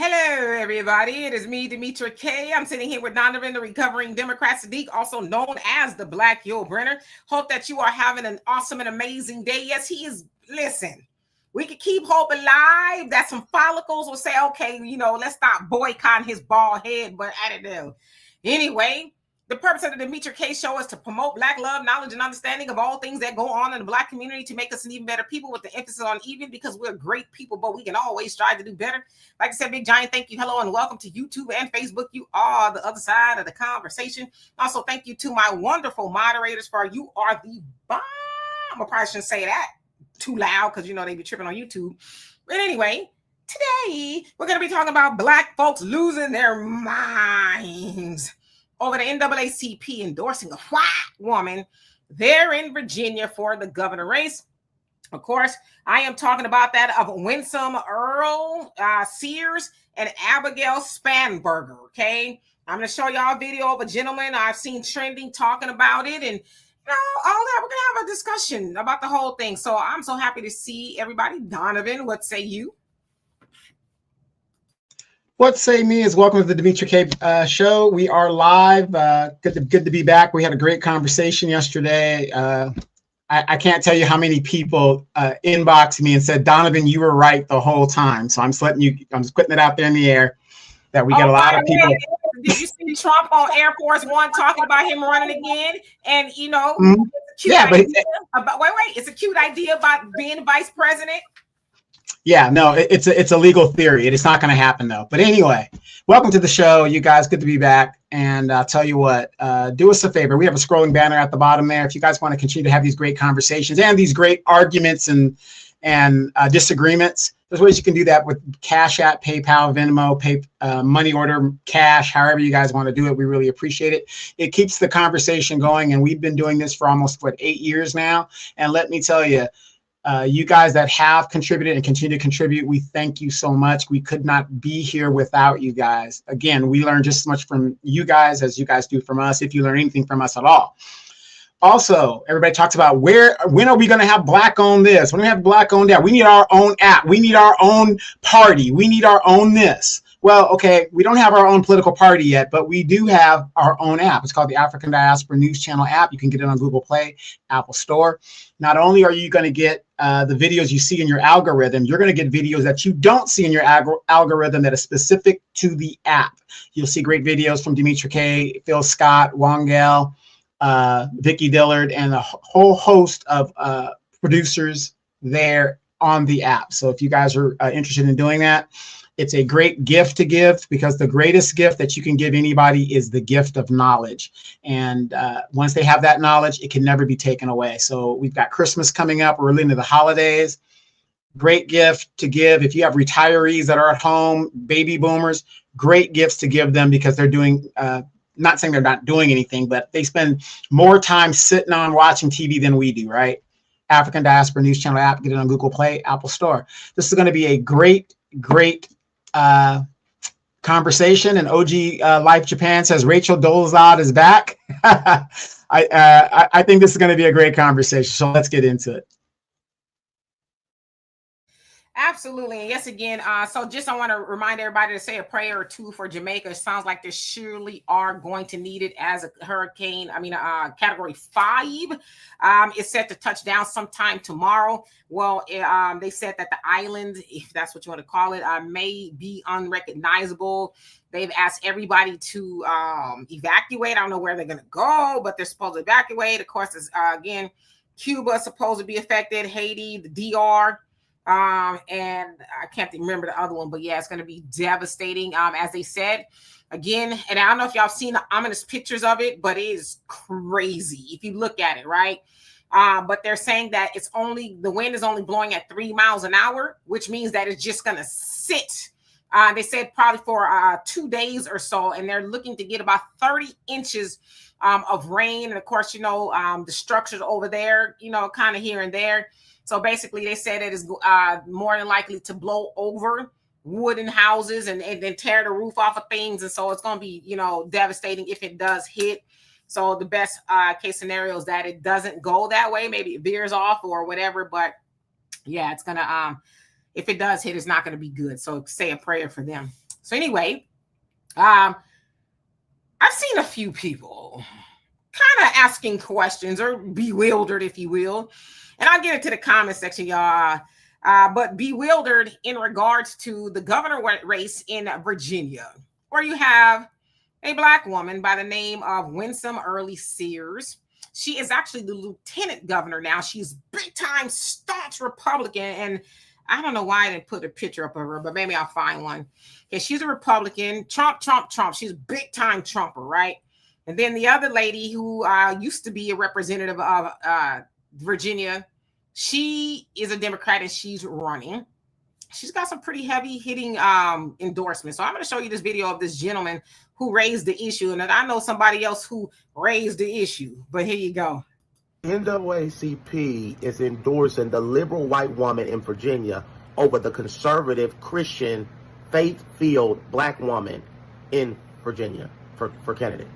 Hello, everybody. It is me, Demetra K. I'm sitting here with Donovan, the recovering Democrat Saadiq, also known as the Black Yule Brenner. Hope that you are having an awesome and amazing day. Yes, he is. Listen, we can keep hope alive that some follicles will say, okay, let's stop boycotting his bald head, but I don't know. Anyway, the purpose of the Demetra K Show is to promote Black love, knowledge, and understanding of all things that go on in the Black community to make us an even better people, with the emphasis on even, because we're great people, but we can always strive to do better. Like I said, big giant thank you, hello, and welcome to YouTube and Facebook. You are the other side of the conversation. Also, thank you to my wonderful moderators for you are the bomb. I probably shouldn't say that too loud because they be tripping on YouTube. But anyway, today we're going to be talking about Black folks losing their minds over the NAACP endorsing a white woman there in Virginia for the governor race. Of course, I am talking about that of Winsome Earl Sears and Abigail Spanberger, okay? I'm going to show y'all a video of a gentleman I've seen trending talking about it, and all that. We're going to have a discussion about the whole thing. So I'm so happy to see everybody. Donovan, what say you? What say me is welcome to the Demetra K Show. We are live. Good to be back. We had a great conversation yesterday. I can't tell you how many people inboxed me and said, Donovan, you were right the whole time. So I'm just putting it out there in the air that we get a lot of people. Did you see Trump on Air Force One talking about him running again? And mm-hmm. It's a cute idea about being vice president. Yeah, no, it's a legal theory. It's not going to happen, though. But anyway, welcome to the show, you guys. Good to be back. And I'll tell you what, do us a favor. We have a scrolling banner at the bottom there. If you guys want to continue to have these great conversations and these great arguments and disagreements, there's ways you can do that with Cash App, PayPal, Venmo, money order, cash, however you guys want to do it. We really appreciate it. It keeps the conversation going. And we've been doing this for almost, 8 years now. And let me tell you, you guys that have contributed and continue to contribute, we thank you so much. We could not be here without you guys. Again, we learn just as much from you guys as you guys do from us, if you learn anything from us at all. Also, everybody talks about when are we going to have Black owned this? When do we have Black owned that? We need our own app. We need our own party. We need our own this. Well, okay, we don't have our own political party yet, but we do have our own app. It's called the African Diaspora News Channel app. You can get it on Google Play, Apple Store. Not only are you going to get the videos you see in your algorithm, you're going to get videos that you don't see in your algorithm that are specific to the app. You'll see great videos from Demetra K, Phil Scott, Wongel, Vicky Dillard, and a whole host of producers there on the app. So if you guys are interested in doing that, it's a great gift to give, because the greatest gift that you can give anybody is the gift of knowledge. And once they have that knowledge, it can never be taken away. So we've got Christmas coming up. We're really into the holidays. Great gift to give. If you have retirees that are at home, baby boomers, great gifts to give them, because they're doing, not saying they're not doing anything, but they spend more time sitting on watching TV than we do, right? African Diaspora News Channel app, get it on Google Play, Apple Store. This is going to be a great conversation. And OG Life Japan says Rachel Dolezal is back. I think this is going to be a great conversation. So let's get into it. Absolutely. And yes, again, so just I want to remind everybody to say a prayer or two for Jamaica. It sounds like they surely are going to need it as a hurricane. Category 5 is set to touch down sometime tomorrow. Well, they said that the island, if that's what you want to call it, may be unrecognizable. They've asked everybody to evacuate. I don't know where they're going to go, but they're supposed to evacuate. Of course, again, Cuba is supposed to be affected, Haiti, the DR. And I can't remember the other one, but yeah, it's going to be devastating. As they said, again, and I don't know if y'all seen the ominous pictures of it, but it is crazy if you look at it, right? But they're saying that the wind is only blowing at 3 miles an hour, which means that it's just going to sit. They said probably for 2 days or so, and they're looking to get about 30 inches of rain. And of course, the structures over there, kind of here and there. So basically, they said it is more than likely to blow over wooden houses and then tear the roof off of things. And so it's going to be, devastating if it does hit. So the best case scenario is that it doesn't go that way. Maybe it veers off or whatever. But yeah, it's going to, if it does hit, it's not going to be good. So say a prayer for them. So anyway, I've seen a few people kind of asking questions or bewildered, if you will. And I'll get into the comment section, y'all. But bewildered in regards to the governor race in Virginia, where you have a Black woman by the name of Winsome Early Sears. She is actually the lieutenant governor now. She's big time staunch Republican. And I don't know why I didn't put a picture up of her, but maybe I'll find one. Okay, she's a Republican. Trump. She's big time Trumper, right? And then the other lady who used to be a representative of Virginia, she is a Democrat and she's running. She's got some pretty heavy hitting endorsements. So I'm going to show you this video of this gentleman who raised the issue. And I know somebody else who raised the issue, but here you go. NAACP is endorsing the liberal white woman in Virginia over the conservative Christian faith-filled Black woman in Virginia for candidate.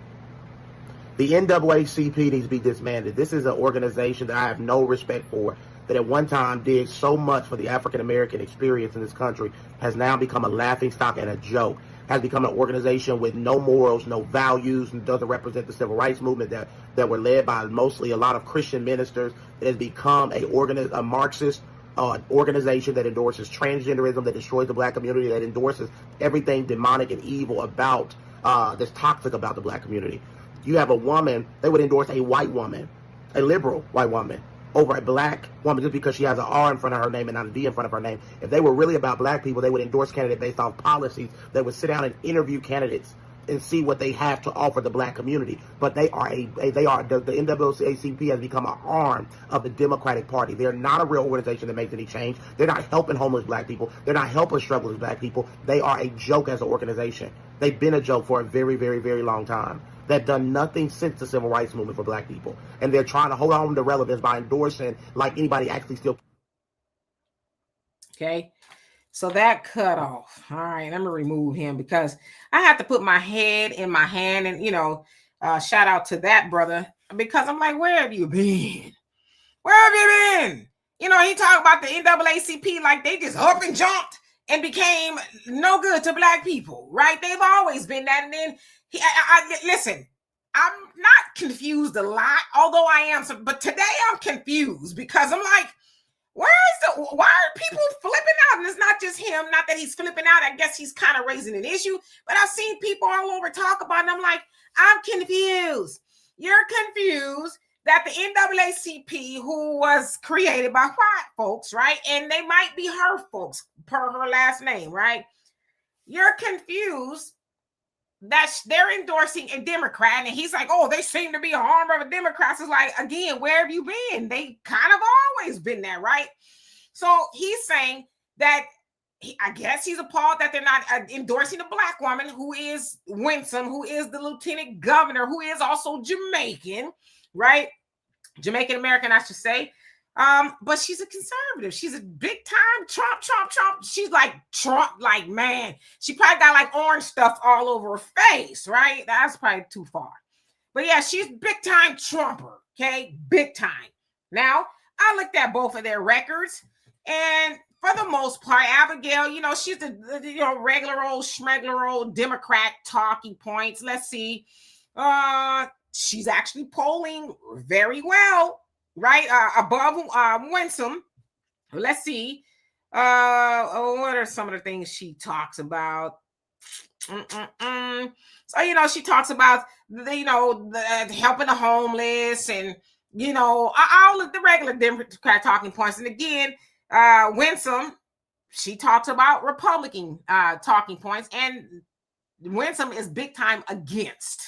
The NAACP needs to be disbanded. This is an organization that I have no respect for, that at one time did so much for the African-American experience in this country, has now become a laughingstock and a joke, has become an organization with no morals, no values, and doesn't represent the civil rights movement that were led by mostly a lot of Christian ministers. It has become a Marxist organization that endorses transgenderism, that destroys the Black community, that endorses everything demonic and evil about, that's toxic about the Black community. You have a woman, they would endorse a white woman, a liberal white woman, over a Black woman just because she has an R in front of her name and not a D in front of her name. If they were really about Black people, they would endorse candidates based off policies. They would sit down and interview candidates and see what they have to offer the Black community. But the NAACP has become an arm of the Democratic Party. They're not a real organization that makes any change. They're not helping homeless Black people. They're not helping struggling Black people. They are a joke as an organization. They've been a joke for a very, very, very long time. They've done nothing since the civil rights movement for Black people. And they're trying to hold on to relevance by endorsing like anybody actually still. Okay. So that cut off. All right. I'm going to remove him because I have to put my head in my hand and, shout out to that brother because I'm like, where have you been? Where have you been? He talked about the NAACP like they just up and jumped and became no good to Black people, right? They've always been that. And then listen, I'm not confused a lot, although I am. But today I'm confused because I'm like, why are people flipping out? And it's not just him, not that he's flipping out. I guess he's kind of raising an issue, but I've seen people all over talk about it. And I'm like, I'm confused. You're confused that the NAACP, who was created by white folks, right? And they might be her folks per her last name, right? You're confused that they're endorsing a Democrat. And he's like, oh, they seem to be a arm of a Democrat. It's like, again, where have you been? They kind of always been there, right? So he's saying that I guess he's appalled that they're not endorsing a Black woman who is Winsome, who is the lieutenant governor, who is also Jamaican, right? Jamaican American, I should say. But she's a conservative. She's a big time Trump. She's like Trump, like, man. She probably got like orange stuff all over her face, right? That's probably too far. But yeah, she's big time Trumper, okay? Big time. Now, I looked at both of their records, and for the most part, Abigail, she's the regular old schmegler old Democrat talking points. Let's see. She's actually polling very well, right? Above Winsome. Let's see. What are some of the things she talks about? So, she talks about, helping the homeless and, all of the regular Democrat talking points. And again, Winsome, she talks about Republican talking points. And Winsome is big time against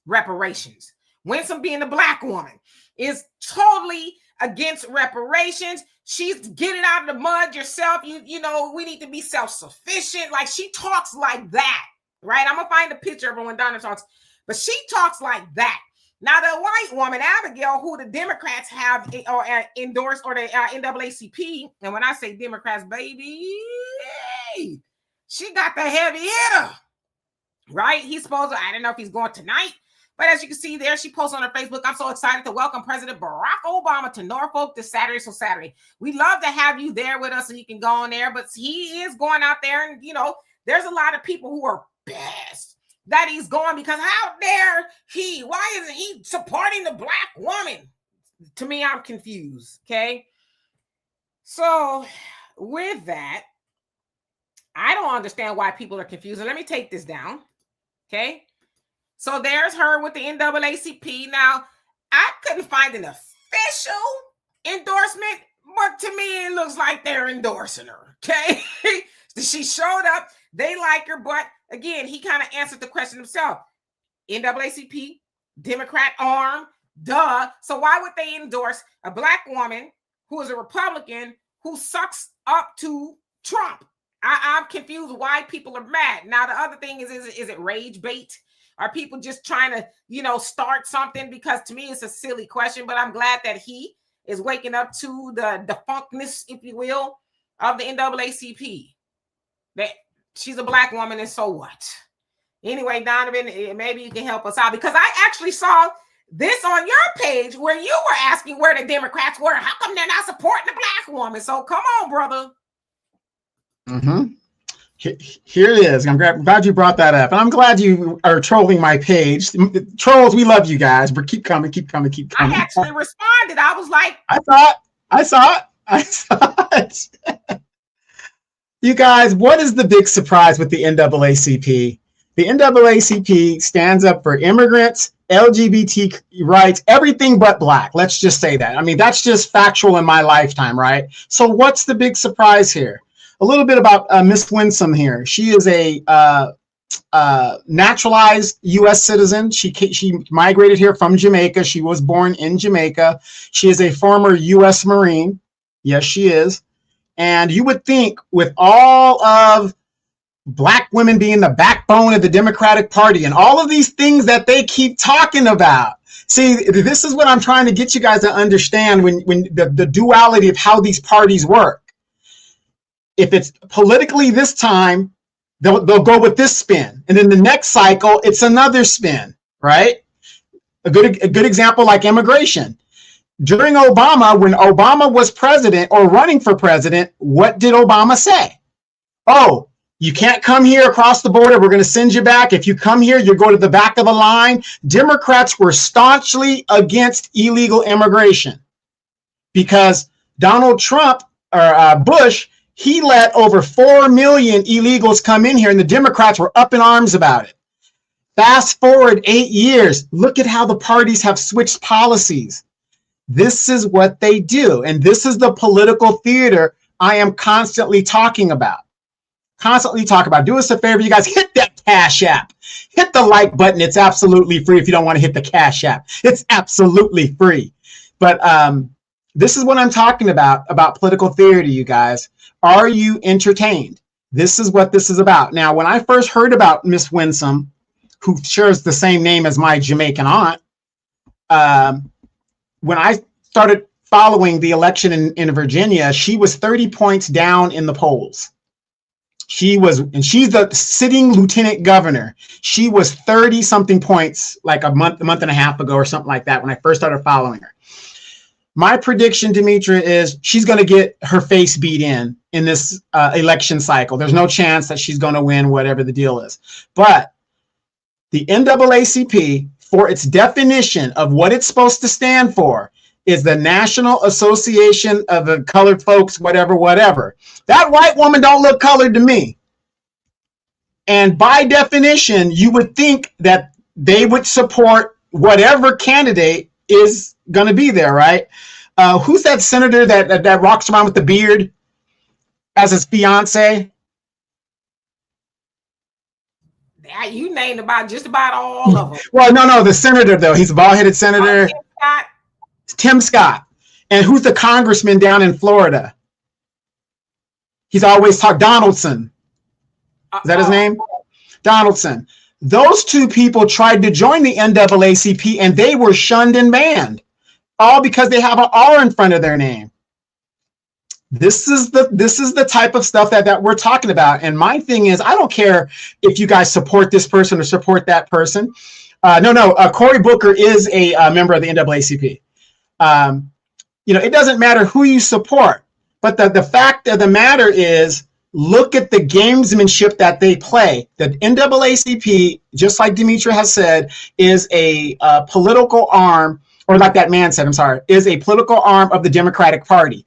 reparations. Winsome, being a Black woman, is totally against reparations. She's get it out of the mud yourself. We need to be self-sufficient. Like, she talks like that, right? I'm gonna find a picture of her when Donna talks, but she talks like that. Now, the white woman, Abigail, who the Democrats have endorsed, or the NAACP, and when I say Democrats, baby, she got the heavy hitter, right? He's supposed to, I don't know if he's going tonight, but as you can see there, she posts on her Facebook, I'm so excited to welcome President Barack Obama to Norfolk this Saturday. So Saturday, we'd love to have you there with us so you can go on there. But he is going out there and, there's a lot of people who are pissed that he's gone because how dare he? Why isn't he supporting the black woman? To me, I'm confused. Okay. So with that, I don't understand why people are confused. And let me take this down. Okay. So there's her with the NAACP. Now, I couldn't find an official endorsement, but to me, it looks like they're endorsing her. Okay. She showed up. They like her. But again, he kind of answered the question himself. NAACP, Democrat arm, duh. So why would they endorse a black woman who is a Republican who sucks up to Trump? I'm confused why people are mad. Now, the other thing is it rage bait? Are people just trying to, start something? Because to me, it's a silly question, but I'm glad that he is waking up to the defunctness, if you will, of the NAACP. That she's a black woman, and so what? Anyway, Donovan, maybe you can help us out, because I actually saw this on your page where you were asking where the Democrats were. How come they're not supporting the black woman? So come on, brother. Mm-hmm. Here it is. I'm glad you brought that up. And I'm glad you are trolling my page. Trolls, we love you guys, but keep coming. I actually responded. I was like, I saw it. You guys, what is the big surprise with the NAACP? The NAACP stands up for immigrants, LGBT rights, everything but black. Let's just say that. I mean, that's just factual in my lifetime, right? So what's the big surprise here? A little bit about Miss Winsome here. She is a naturalized U.S. citizen. She migrated here from Jamaica. She was born in Jamaica. She is a former U.S. Marine. Yes, she is. And you would think with all of black women being the backbone of the Democratic Party and all of these things that they keep talking about. See, this is what I'm trying to get you guys to understand when the duality of how these parties work. If it's politically this time, they'll go with this spin. And then the next cycle, it's another spin, right? A good example like immigration. During Obama, when Obama was president or running for president, what did Obama say? Oh, you can't come here across the border. We're going to send you back. If you come here, you go to the back of the line. Democrats were staunchly against illegal immigration because Donald Trump or Bush, he let over 4 million illegals come in here, and the Democrats were up in arms about it. Fast forward 8 years. Look at how the parties have switched policies. This is what they do. And this is the political theater I am constantly talking about. Do us a favor, you guys, hit that Cash App. Hit the like button. It's absolutely free if you don't want to hit the Cash App. It's absolutely free. But this is what I'm talking about political theater, you guys. Are you entertained? This is what this is about. Now, when I first heard about Miss Winsome, who shares the same name as my Jamaican aunt, when I started following the election in Virginia, she was 30 points down in the polls. She's the sitting lieutenant governor. She was 30 something points like a month and a half ago or something like that when I first started following her. My prediction, Demetra, is she's going to get her face beat in this election cycle. There's no chance that she's going to win, whatever the deal is. But the NAACP, for its definition of what it's supposed to stand for, is the National Association of the Colored Folks, whatever. That white woman don't look colored to me. And by definition, you would think that they would support whatever candidate is going to be there, right? Who's that senator that rocks around with the beard as his fiance? Yeah, you named just about all of them. Well, no, the senator though. He's a bald-headed senator. Tim Scott. And who's the congressman down in Florida? He's always talked Donaldson. Is that his name? Donaldson. Those two people tried to join the NAACP and they were shunned and banned, all because they have an R in front of their name. This is the type of stuff that we're talking about. And my thing is, I don't care if you guys support this person or support that person. Cory Booker is a member of the NAACP. It doesn't matter who you support, but the fact of the matter is, look at the gamesmanship that they play. The NAACP, just like Demetra has said, is a political arm, or like that man said, I'm sorry, is a political arm of the Democratic Party.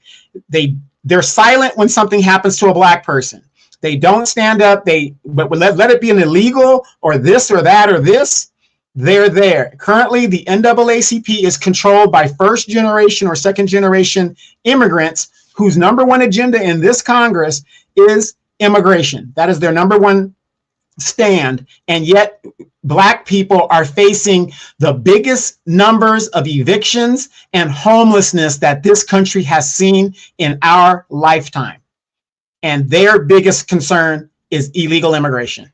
They're silent when something happens to a black person. They don't stand up. But let it be an illegal or this or that or this. They're there. Currently, the NAACP is controlled by first generation or second generation immigrants whose number one agenda in this Congress is immigration. That is their number one stand. And yet black people are facing the biggest numbers of evictions and homelessness that this country has seen in our lifetime. And their biggest concern is illegal immigration.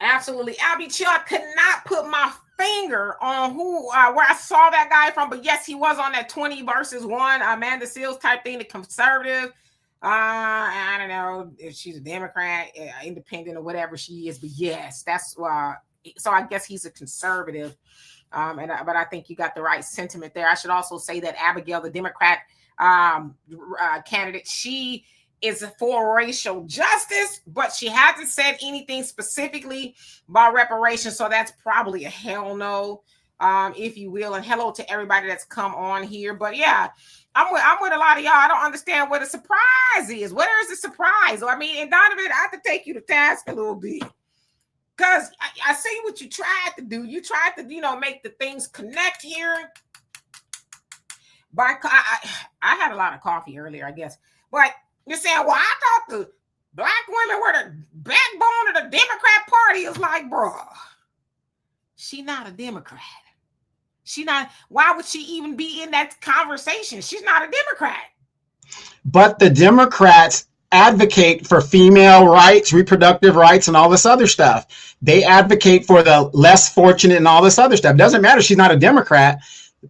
Absolutely. Abby Chill, I could not put my finger on where I saw that guy from, but yes, he was on that 20 versus 1 Amanda Seals type thing, the conservative. I don't know if she's a Democrat, independent, or whatever she is, but yes, that's so I guess he's a conservative. But I think you got the right sentiment there. I should also say that Abigail, the Democrat candidate, she is for racial justice, but she hasn't said anything specifically about reparations. So that's probably a hell no, if you will. And hello to everybody that's come on here. But yeah, I'm with a lot of y'all. I don't understand what the surprise is. Where is the surprise? I mean, and Donovan, I have to take you to task a little bit. Because I see what you tried to do. You tried to, make the things connect here. But I had a lot of coffee earlier, I guess. But you're saying, well, I thought the black women were the backbone of the Democrat Party. It's like, bro, she not a Democrat. She not. Why would she even be in that conversation? She's not a Democrat. But the Democrats advocate for female rights, reproductive rights, and all this other stuff. They advocate for the less fortunate and all this other stuff. Doesn't matter. She's not a Democrat.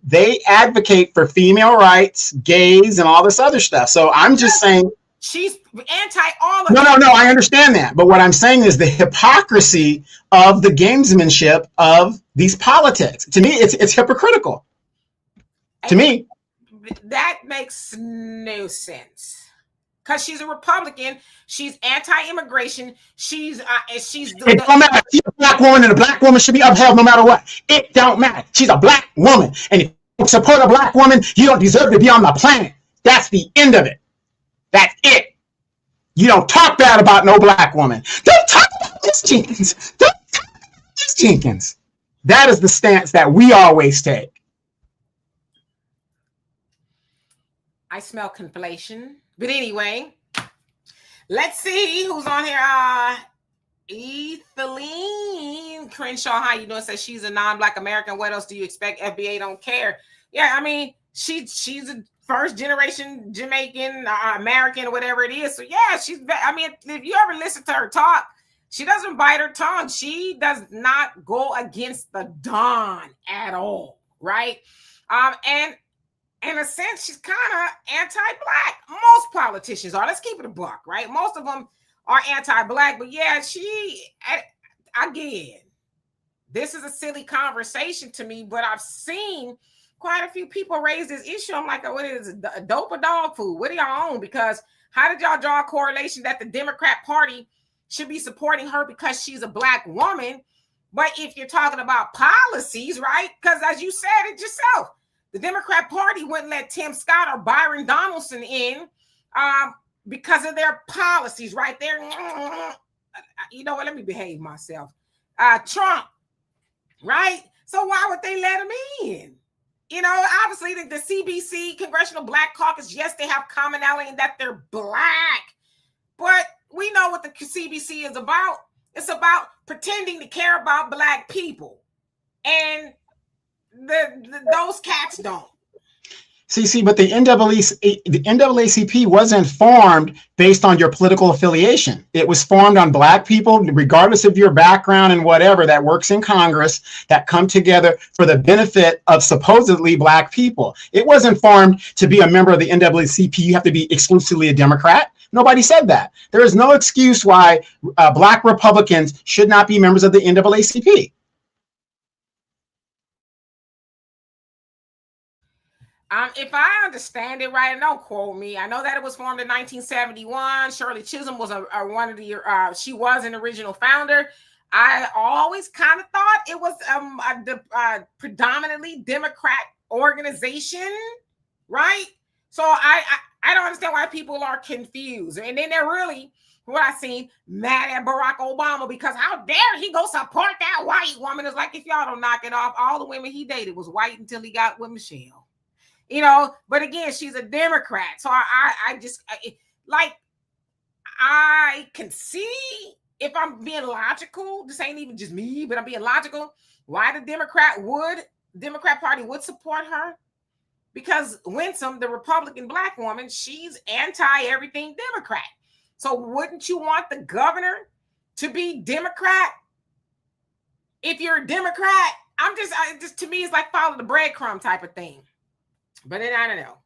They advocate for female rights, gays, and all this other stuff. So I'm just saying. She's anti all of No, I understand that. But what I'm saying is the hypocrisy of the gamesmanship of these politics. To me, it's hypocritical. To me. That makes no sense. Because she's a Republican. She's anti-immigration. It don't matter. She's a black woman, and a black woman should be upheld no matter what. It don't matter. She's a black woman. And if you support a black woman, you don't deserve to be on the planet. That's the end of it. That's it. You don't talk bad about no black woman. Don't talk about Miss Jenkins. Don't talk about Miss Jenkins. That is the stance that we always take. I smell conflation. But anyway, let's see who's on here. Ethelene Crenshaw, how you doing? Says she's a non-black American. What else do you expect? FBA don't care. Yeah, I mean, she's a first generation Jamaican, American, or whatever it is. So yeah, if you ever listen to her talk, she doesn't bite her tongue. She does not go against the Don at all, right? And in a sense, she's kind of anti-black. Most politicians are. Let's keep it a buck, right? Most of them are anti-black. But yeah, again, this is a silly conversation to me, but I've seen quite a few people raise this issue. I'm like, what is it, dope or dog food? What do y'all own? Because how did y'all draw a correlation that the Democrat Party should be supporting her because she's a black woman? But if you're talking about policies, right? Because as you said it yourself, the Democrat Party wouldn't let Tim Scott or Byron Donaldson in because of their policies, right there. You know what? Let me behave myself. Trump, right? So why would they let him in? Obviously the CBC, Congressional Black Caucus, yes, they have commonality in that they're black. But we know what the CBC is about. It's about pretending to care about black people. And those cats don't. See, but the NAACP wasn't formed based on your political affiliation. It was formed on black people, regardless of your background and whatever, that works in Congress, that come together for the benefit of supposedly black people. It wasn't formed to be a member of the NAACP. You have to be exclusively a Democrat. Nobody said that. There is no excuse why black Republicans should not be members of the NAACP. If I understand it right, and don't quote me, I know that it was formed in 1971. Shirley Chisholm was one of the, she was an original founder. I always kind of thought it was a predominantly Democrat organization, right? So I don't understand why people are confused. And then they're really, what I seen, mad at Barack Obama because how dare he go support that white woman? It's like, if y'all don't knock it off, all the women he dated was white until he got with Michelle. You know, but again, she's a Democrat. So I can see, if I'm being logical, this ain't even just me, but I'm being logical, why the Democrat Party would support her. Because Winsome, the Republican black woman, she's anti-everything Democrat. So wouldn't you want the governor to be Democrat? If you're a Democrat, to me, it's like follow the breadcrumb type of thing. But then I don't know.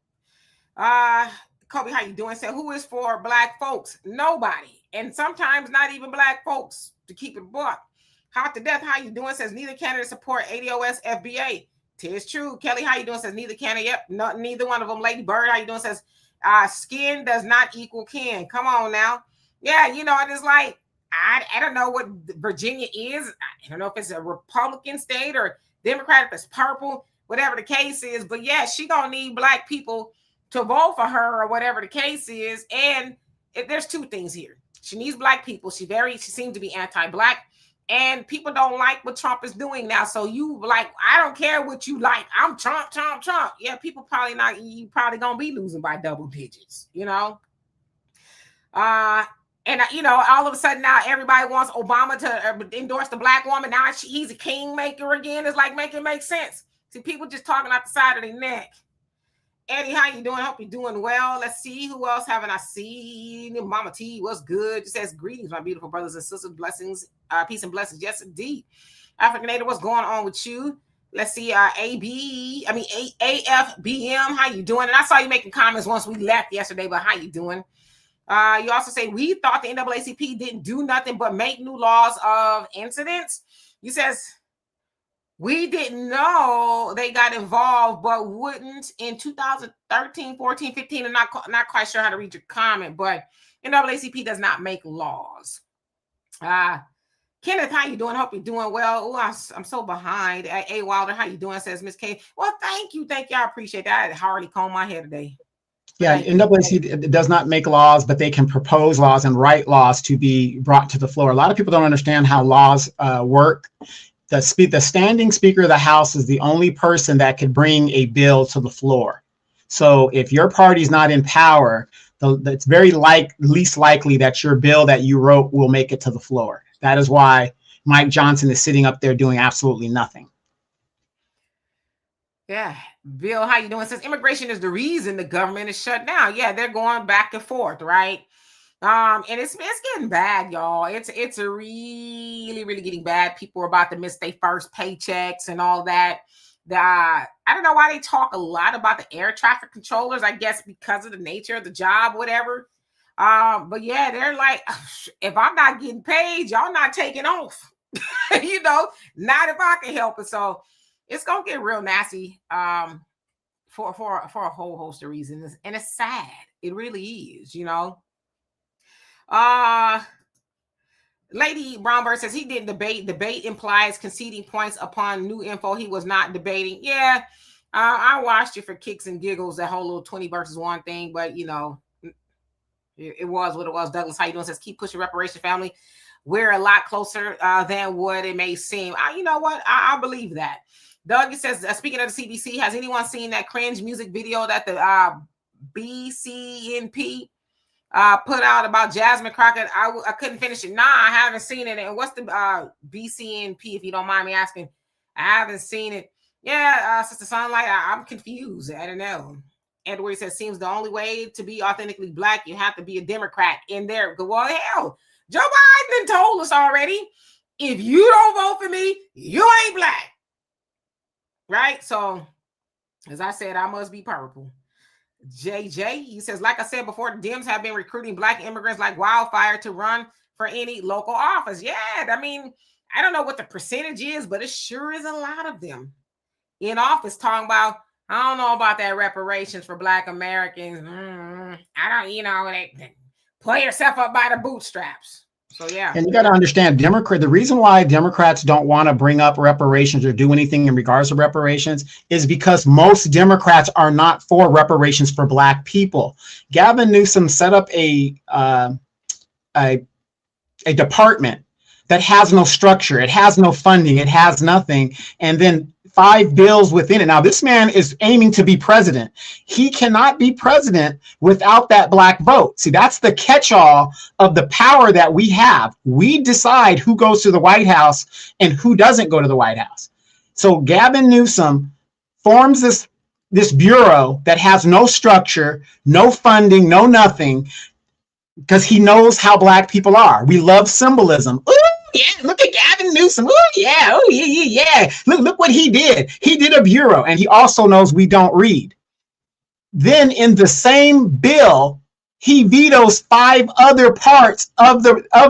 Kobe, how you doing? Said, who is for black folks? Nobody. And sometimes not even black folks, to keep it buck. Hot to death, how you doing? Says, neither candidate support ADOS FBA. Tis true. Kelly, how you doing? Says, neither candidate. Yep, neither one of them. Lady Bird, how you doing? Says, skin does not equal kin. Come on now. Yeah, you know, it is like, I don't know what Virginia is. I don't know if it's a Republican state or Democrat, if it's purple, whatever the case is. But yeah, she gonna need black people to vote for her or whatever the case is. And there's two things here. She needs black people. She seems to be anti-black. And people don't like what Trump is doing now. So you like, I don't care what you like. I'm Trump. Yeah, people probably not. You probably gonna be losing by double digits, you know. And you know, all of a sudden now everybody wants Obama to endorse the black woman. Now he's a kingmaker again. It's like, make it make sense. See, people just talking out the side of their neck. Eddie, how you doing? Hope you're doing well. Let's see, who else haven't I seen? Mama T, what's good? Just says, greetings, my beautiful brothers and sisters. Blessings, peace and blessings. Yes, indeed. African Native, what's going on with you? Let's see, AFBM, how you doing? And I saw you making comments once we left yesterday, but how you doing? You also say, we thought the NAACP didn't do nothing but make new laws of incidents. You says, we didn't know they got involved, but wouldn't in 2013, 14, 15. I'm not quite sure how to read your comment, but NAACP does not make laws. Kenneth, how you doing? Hope you're doing well. Oh, I'm so behind. A Wilder, how you doing? Says Miss K. Well, thank you. I appreciate that. I hardly combed my hair today. Yeah, NAACP does not make laws, but they can propose laws and write laws to be brought to the floor. A lot of people don't understand how laws work. The standing Speaker of the House is the only person that could bring a bill to the floor. So if your party's not in power, it's very least likely that your bill that you wrote will make it to the floor. That is why Mike Johnson is sitting up there doing absolutely nothing. Yeah. Bill, how you doing? Says immigration is the reason the government is shut down. Yeah, they're going back and forth, right? And it's getting bad, y'all. It's really, really getting bad. People are about to miss their first paychecks and all that. I don't know why they talk a lot about the air traffic controllers. I guess because of the nature of the job, whatever. But yeah, they're like, if I'm not getting paid, y'all not taking off. You know, not if I can help it. So it's gonna get real nasty. For a whole host of reasons, and it's sad. It really is, you know. Lady Brownberg says he didn't debate. Debate implies conceding points upon new info. He was not debating. Yeah, I watched it for kicks and giggles, that whole little 20 versus 1 thing, but you know, it was what it was. Douglas, how you doing? Says keep pushing reparation, family. We're a lot closer than what it may seem. You know what? I believe that. Doug says, speaking of the CBC, has anyone seen that cringe music video that the BCNP put out about Jasmine Crockett? I couldn't finish it. Nah, I haven't seen it. And what's the BCNP, if you don't mind me asking? I haven't seen it. Yeah, Sister Sunlight, I'm confused. I don't know. Edward says, seems the only way to be authentically black, you have to be a Democrat in there. Well, hell, Joe Biden told us already, if you don't vote for me, you ain't black. Right? So, as I said, I must be purple. JJ, he says, like I said before, the Dems have been recruiting black immigrants like wildfire to run for any local office. Yeah, I mean, I don't know what the percentage is, but it sure is a lot of them in office talking about, I don't know about that reparations for Black Americans. I don't, they pull yourself up by the bootstraps. So yeah. And you got to understand, the reason why Democrats don't want to bring up reparations or do anything in regards to reparations is because most Democrats are not for reparations for Black people. Gavin Newsom set up a department that has no structure, it has no funding, it has nothing, and then 5 bills within it. Now, this man is aiming to be president. He cannot be president without that Black vote. See, that's the catch-all of the power that we have. We decide who goes to the White House and who doesn't go to the White House. So Gavin Newsom forms this bureau that has no structure, no funding, no nothing, because he knows how Black people are. We love symbolism. Ooh, yeah, look at Gavin Newsom. Ooh, yeah, oh, yeah. Look what he did. He did a bureau, and he also knows we don't read. Then in the same bill, he vetoes 5 other parts of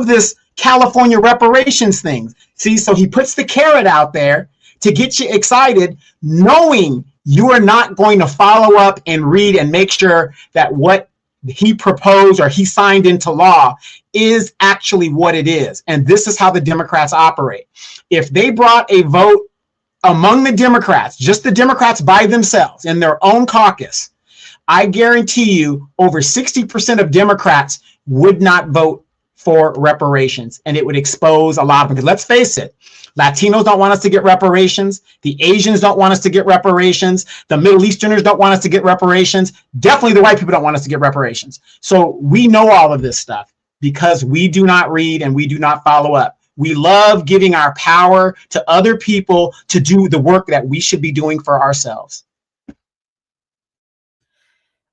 this California reparations thing. See, so he puts the carrot out there to get you excited, knowing you are not going to follow up and read and make sure that what he proposed or he signed into law is actually what it is. And this is how the Democrats operate. If they brought a vote among the Democrats, just the Democrats by themselves in their own caucus, I guarantee you over 60% of Democrats would not vote for reparations, and it would expose a lot of them. Because let's face it, Latinos don't want us to get reparations. The Asians don't want us to get reparations. The Middle Easterners don't want us to get reparations. Definitely the white people don't want us to get reparations. So we know all of this stuff because we do not read and we do not follow up. We love giving our power to other people to do the work that we should be doing for ourselves.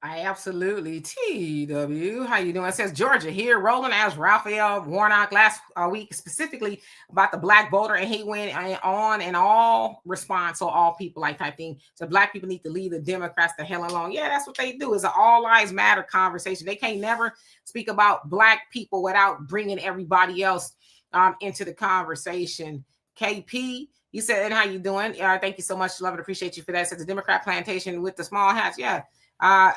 I absolutely. TW, how you doing? It says Georgia here. Roland asked Raphael Warnock last week specifically about the Black voter, and he went on and all response, so all people like type thing. So Black people need to leave the Democrats the hell alone. Yeah, that's what they do. It's an all lives matter conversation. They can't never speak about Black people without bringing everybody else into the conversation. KP, you said, and how you doing? Thank you so much. Love and appreciate you for that. It says the Democrat plantation with the small hats. Yeah.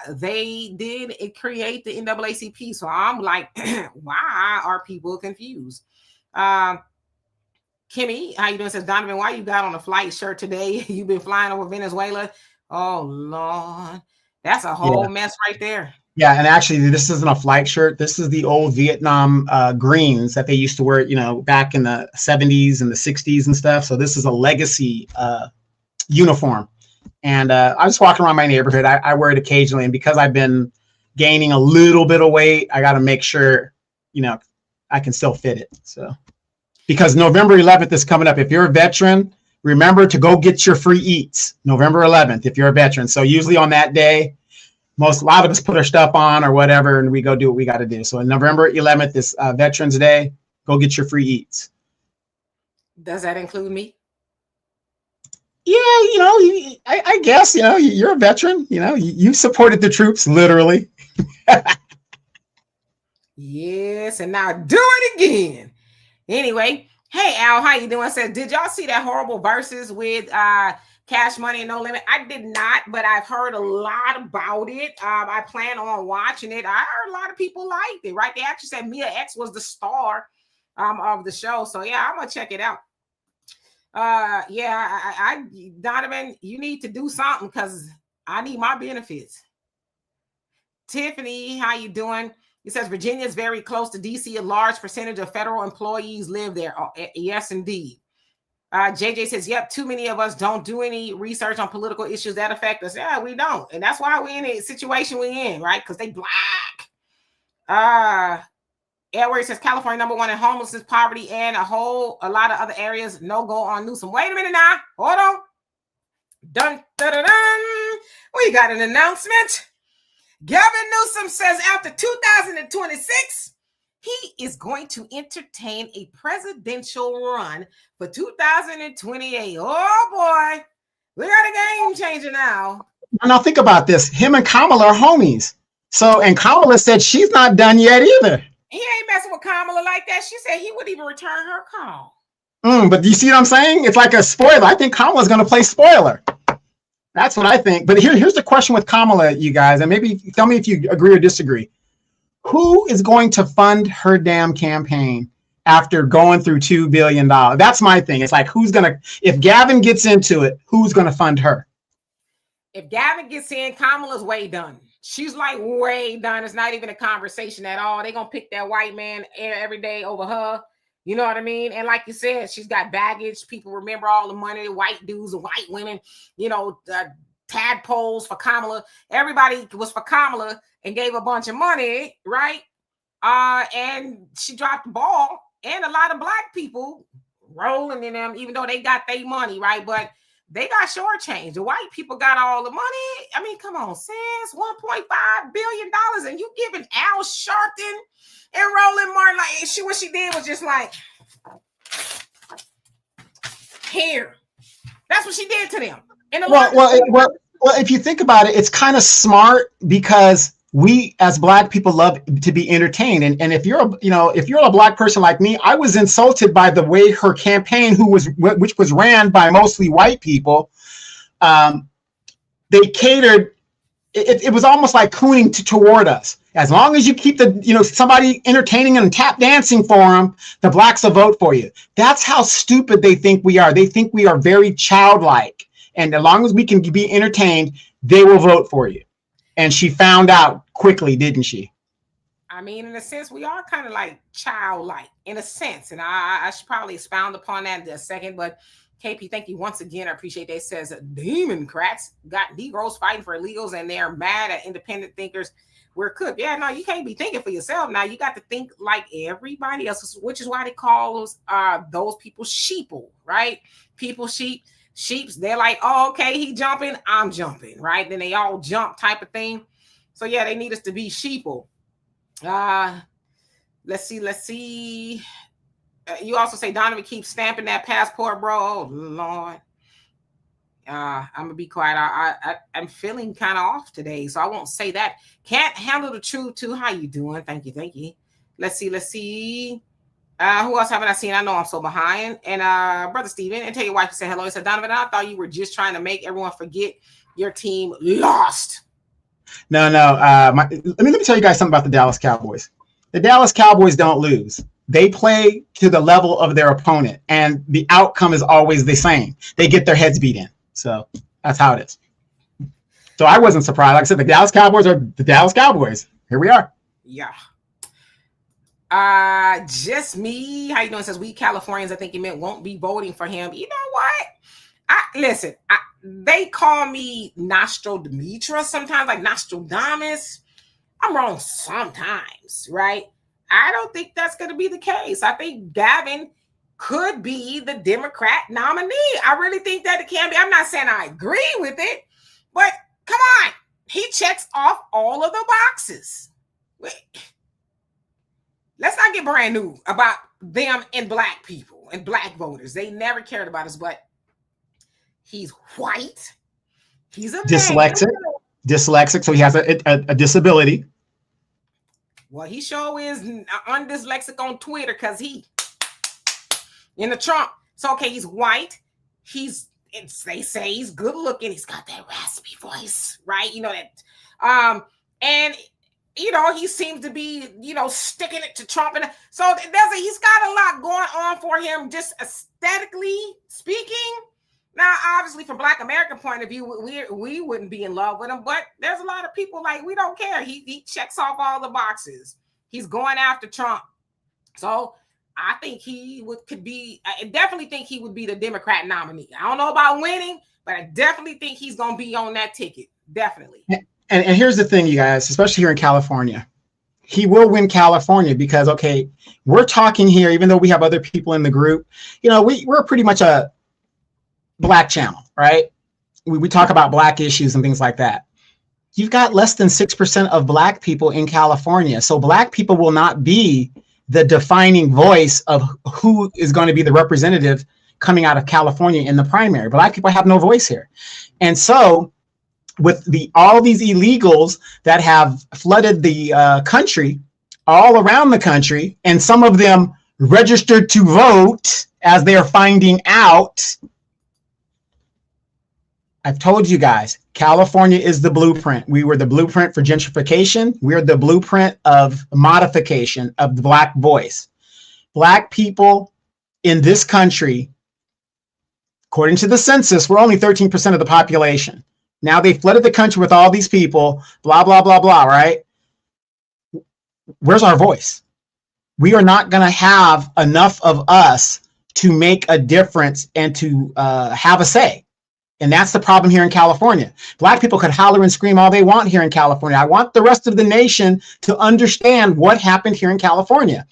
They did create the NAACP. So I'm like, why are people confused? Kimmy, how you doing? Says Donovan, why you got on a flight shirt today? You've been flying over Venezuela. Oh Lord, that's a whole mess right there. Yeah, and actually, this isn't a flight shirt. This is the old Vietnam greens that they used to wear, back in the 70s and the 60s and stuff. So this is a legacy uniform. And I was walking around my neighborhood. I wear it occasionally. And because I've been gaining a little bit of weight, I got to make sure, I can still fit it. So, because November 11th is coming up. If you're a veteran, remember to go get your free eats. November 11th, if you're a veteran. So usually on that day, a lot of us put our stuff on or whatever, and we go do what we got to do. So on November 11th is Veterans Day. Go get your free eats. Does that include me? Yeah, I guess, you're a veteran, you supported the troops, literally. Yes, and now do it again. Anyway, hey, Al, how you doing? Said, did y'all see that horrible versus with Cash Money and No Limit? I did not, but I've heard a lot about it. I plan on watching it. I heard a lot of people liked it, right? They actually said Mia X was the star of the show. So, yeah, I'm going to check it out. I Donovan, you need to do something because I need my benefits. Tiffany, how you doing? It says Virginia is very close to DC. A large percentage of federal employees live there. Oh, yes, indeed. JJ says, yep, too many of us don't do any research on political issues that affect us. Yeah, we don't. And that's why we're in a situation we're in, right? Because they Black. Edward says California #1 in homelessness, poverty, and a lot of other areas. No go on Newsom. Wait a minute now. Hold on. Dun, dun, dun, dun. We got an announcement. Gavin Newsom says after 2026, he is going to entertain a presidential run for 2028. Oh boy, we got a game changer now. Now think about this. Him and Kamala are homies. So, and Kamala said she's not done yet either. He ain't messing with Kamala like that. She said he wouldn't even return her call. But you see what I'm saying? It's like a spoiler. I think Kamala's going to play spoiler. That's what I think. But here's the question with Kamala, you guys, and maybe tell me if you agree or disagree. Who is going to fund her damn campaign after going through $2 billion? That's my thing. It's like, if Gavin gets into it, who's going to fund her? If Gavin gets in, Kamala's way done. She's like way done. It's not even a conversation at all. They're going to pick that white man every day over her. You know what I mean? And like you said, she's got baggage. People remember all the money, white dudes and white women, tadpoles for Kamala. Everybody was for Kamala and gave a bunch of money, right? And she dropped the ball. And a lot of black people rolling in them, even though they got their money, right? But they got shortchanged. The white people got all the money. I mean, come on, sis, $1.5 billion. And you giving Al Sharpton and Roland Martin, like, what she did was just like, here. That's what she did to them. Well, if you think about it, it's kind of smart because we as black people love to be entertained. And if you're a black person like me, I was insulted by the way her campaign, which was ran by mostly white people, they catered. It was almost like cooning toward us. As long as you keep somebody entertaining and tap dancing for them, the blacks will vote for you. That's how stupid they think we are. They think we are very childlike. And as long as we can be entertained, they will vote for you. And she found out quickly, didn't she? I mean, in a sense, we are kind of like childlike in a sense. And I should probably expound upon that in a second. But KP, thank you once again. I appreciate that. It says Democrats got Negroes fighting for illegals and they're mad at independent thinkers. We're cooked. Yeah, no, you can't be thinking for yourself. Now you got to think like everybody else, which is why they call those people sheeple, right? People sheeps. They're like, oh, okay, he jumping, I'm jumping, right? Then they all jump type of thing. So yeah, they need us to be sheeple. Let's see. You also say Donovan keeps stamping that passport, bro. Oh Lord. I'm gonna be quiet. I'm feeling kind of off today, so I won't say that. Can't handle the truth too. How you doing? Thank you. Let's see. Who else haven't I seen? I know I'm so behind. And Brother Steven, and tell your wife to say hello. He said, Donovan, I thought you were just trying to make everyone forget your team lost. No. Let me tell you guys something about the Dallas Cowboys. The Dallas Cowboys don't lose. They play to the level of their opponent, and the outcome is always the same. They get their heads beat in. So that's how it is. So I wasn't surprised. Like I said, the Dallas Cowboys are the Dallas Cowboys. Here we are. Yeah. Just me. How you doing? It says we Californians, I think he meant won't be voting for him. You know what? They call me Nostradamus sometimes, like Nostradamus. I'm wrong sometimes, right? I don't think that's going to be the case. I think Gavin could be the Democrat nominee. I really think that it can be. I'm not saying I agree with it, but come on. He checks off all of the boxes. Let's not get brand new about them and black people and black voters. They never cared about us, but he's white. He's a dyslexic, so he has a disability. Well, he sure is undyslexic on Twitter because he in the Trump. So, okay, he's white. They say he's good looking. He's got that raspy voice, right? You know that. And he seems to be, sticking it to Trump. And so he's got a lot going on for him, just aesthetically speaking. Now, obviously, from Black American point of view, we wouldn't be in love with him, but there's a lot of people like, we don't care. He checks off all the boxes. He's going after Trump. So I think I definitely think he would be the Democrat nominee. I don't know about winning, but I definitely think he's going to be on that ticket. Definitely. And here's the thing, you guys, especially here in California, he will win California because, okay, we're talking here, even though we have other people in the group, we're pretty much a black channel, right? We talk about black issues and things like that. You've got less than 6% of black people in California. So black people will not be the defining voice of who is going to be the representative coming out of California in the primary. Black people have no voice here. And so with all these illegals that have flooded the country, all around the country, and some of them registered to vote as they're finding out, I've told you guys, California is the blueprint. We were the blueprint for gentrification. We're the blueprint of modification of the Black voice. Black people in this country, according to the census, we're only 13% of the population. Now they flooded the country with all these people, blah, blah, blah, blah, right? Where's our voice? We are not going to have enough of us to make a difference and to have a say. And that's the problem here in California. Black people could holler and scream all they want here in California. I want the rest of the nation to understand what happened here in California.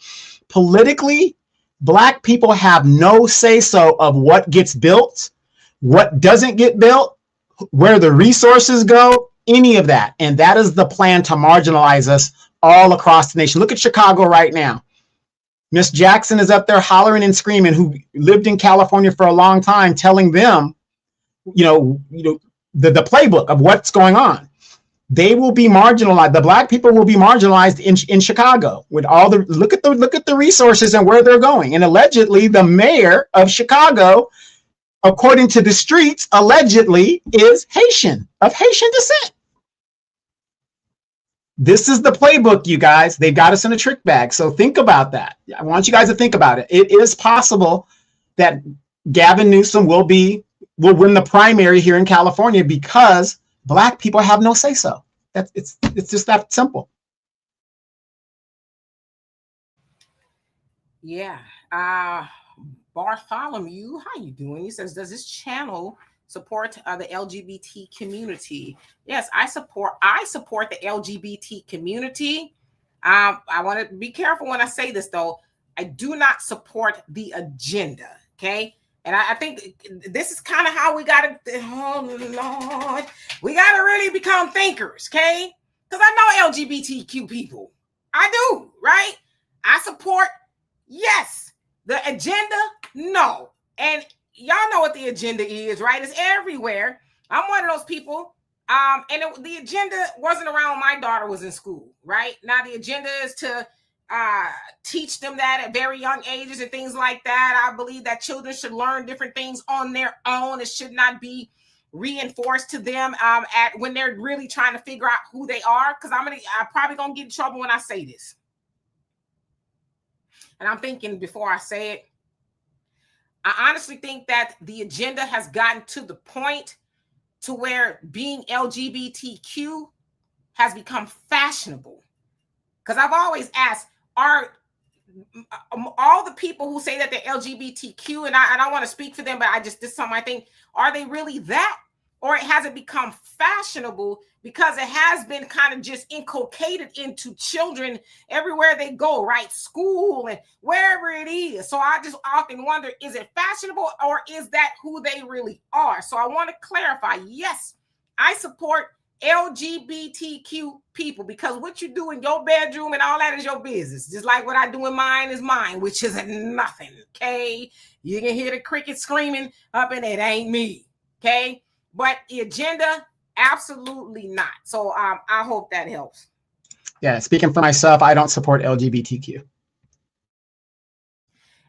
Politically, Black people have no say-so of what gets built, what doesn't get built, where the resources go, any of that. And that is the plan to marginalize us all across the nation. Look at Chicago right now. Miss Jackson is up there hollering and screaming, who lived in California for a long time, telling them, the playbook of what's going on. They will be marginalized. The Black people will be marginalized in Chicago with all the look at the resources and where they're going. And allegedly, the mayor of Chicago, according to the streets, allegedly is Haitian, of Haitian descent. This is the playbook, you guys. They've got us in a trick bag. So think about that. I want you guys to think about it. It is possible that Gavin Newsom will win the primary here in California because Black people have no say-so. It's just that simple. Yeah. Bartholomew, how you doing? He says, does this channel support the LGBT community? Yes, I support the LGBT community. I want to be careful when I say this, though. I do not support the agenda. Okay. And I think this is kind of how we got to, oh Lord, we got to really become thinkers, okay? Because I know LGBTQ people. I do, right? I support, yes. The agenda, no. And y'all know what the agenda is, right? It's everywhere. I'm one of those people. The agenda wasn't around when my daughter was in school, right? Now the agenda is to teach them that at very young ages and things like that. I believe that children should learn different things on their own. It should not be reinforced to them when they're really trying to figure out who they are. Because I'm probably gonna get in trouble when I say this. And I'm thinking before I say it, I honestly think that the agenda has gotten to the point to where being LGBTQ has become fashionable. Because I've always asked, are all the people who say that they're LGBTQ, and I want to speak for them, but this is something I think, are they really that? Or has it become fashionable because it has been kind of just inculcated into children everywhere they go, right? School and wherever it is. So I just often wonder, is it fashionable or is that who they really are? So I want to clarify, yes, I support LGBTQ people, because what you do in your bedroom and all that is your business. Just like what I do in mine is mine, which is nothing, okay? You can hear the crickets screaming up and it ain't me, okay? But the agenda, absolutely not. So I hope that helps. Yeah, speaking for myself, I don't support LGBTQ.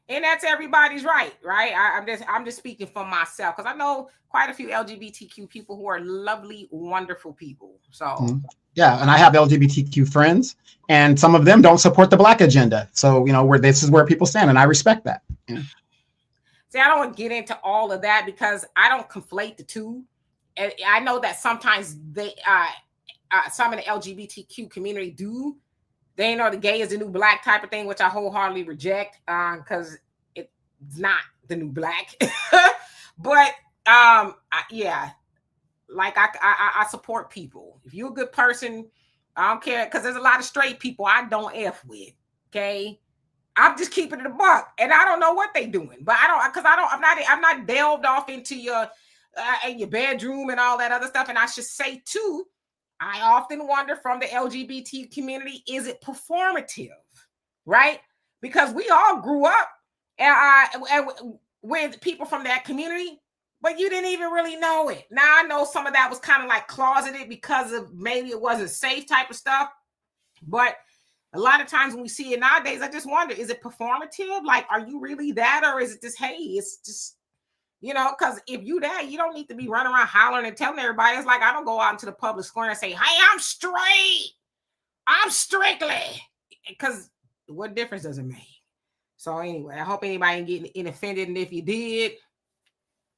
And that's everybody's right? I'm just speaking for myself, because I know quite a few LGBTQ people who are lovely, wonderful people. So yeah, and I have LGBTQ friends, and some of them don't support the Black agenda. So this is where people stand, and I respect that. Yeah. See, I don't want to get into all of that because I don't conflate the two. And I know that sometimes they, some in the LGBTQ community do. They know the gay is the new Black type of thing, which I wholeheartedly reject because it's not the new Black. But yeah, like I support people. If you're a good person, I don't care, because there's a lot of straight people I don't F with. Okay. I'm just keeping it a buck, and I don't know what they doing, but I'm not delved off into your in your bedroom and all that other stuff. And I should say too, I often wonder from the LGBT community, is it performative, right? Because we all grew up with people from that community, but you didn't even really know it. Now I know some of that was kind of like closeted because of maybe it wasn't safe type of stuff, but a lot of times when we see it nowadays, I just wonder, is it performative? Like, are you really that? Or is it just, hey, it's just You know, because if you that, you don't need to be running around hollering and telling everybody. It's like I don't go out into the public square and say, "Hey, I'm straight. I'm strictly." Because what difference does it make? So anyway, I hope anybody ain't getting offended. And if you did,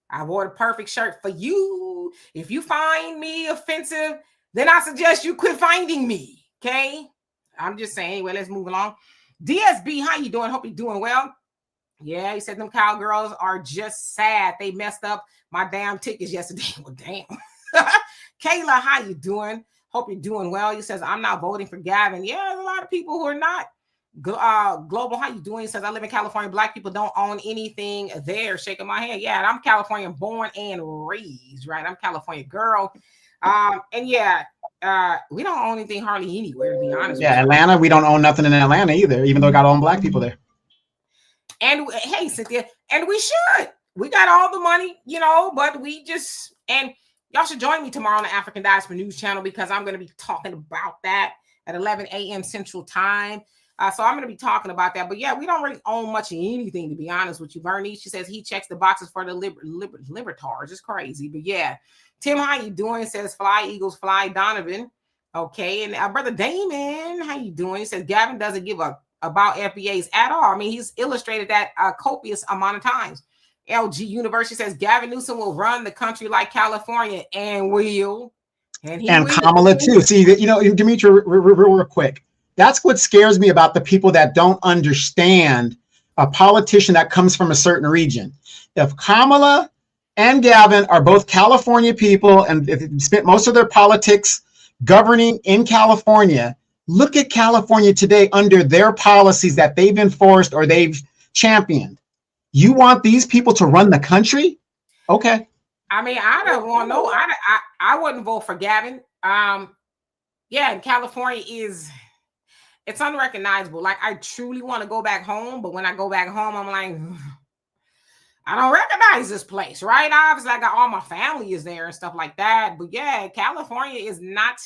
I wore the perfect shirt for you. If you find me offensive, then I suggest you quit finding me. Okay? I'm just saying. Anyway, let's move along. DSB, how you doing? Hope you're doing well. Yeah, he said them cowgirls are just sad. They messed up my damn tickets yesterday. Well, damn. Kayla, how you doing? Hope you're doing well. He says, I'm not voting for Gavin. Yeah, there's a lot of people who are not. Global, how you doing? He says, I live in California. Black people don't own anything there. Shaking my head. Yeah, I'm California born and raised, right? I'm California girl. And yeah, we don't own anything hardly anywhere, to be honest. Yeah, Atlanta, we don't own nothing in Atlanta either, even though we got all black people there. And hey, Cynthia, and we should. We got all the money, you know, but we just, and y'all should join me tomorrow on the African Diaspora News channel because I'm going to be talking about that at 11 a.m. Central Time. So I'm going to be talking about that. But yeah, we don't really own much of anything, to be honest with you. Bernice, she says he checks the boxes for the libertars. It's crazy. But yeah, Tim, how you doing? Says fly, Eagles fly, Donovan. Okay. And brother Damon, how you doing? He says Gavin doesn't give a about FBAs at all. I mean, he's illustrated that a copious amount of times. LG University says Gavin Newsom will run the country like California and will. And Kamala too. See, you know, Dimitri, real quick. That's what scares me about the people that don't understand a politician that comes from a certain region. If Kamala and Gavin are both California people and if they spent most of their politics governing in California, look at California today under their policies that they've enforced or they've championed. You want these people to run the country? Okay. I mean, I don't want to know. I wouldn't vote for Gavin. Yeah, and California it's unrecognizable. Like, I truly want to go back home, but when I go back home, I'm like, I don't recognize this place, right? Obviously, I got all my family is there and stuff like that. But yeah, California is not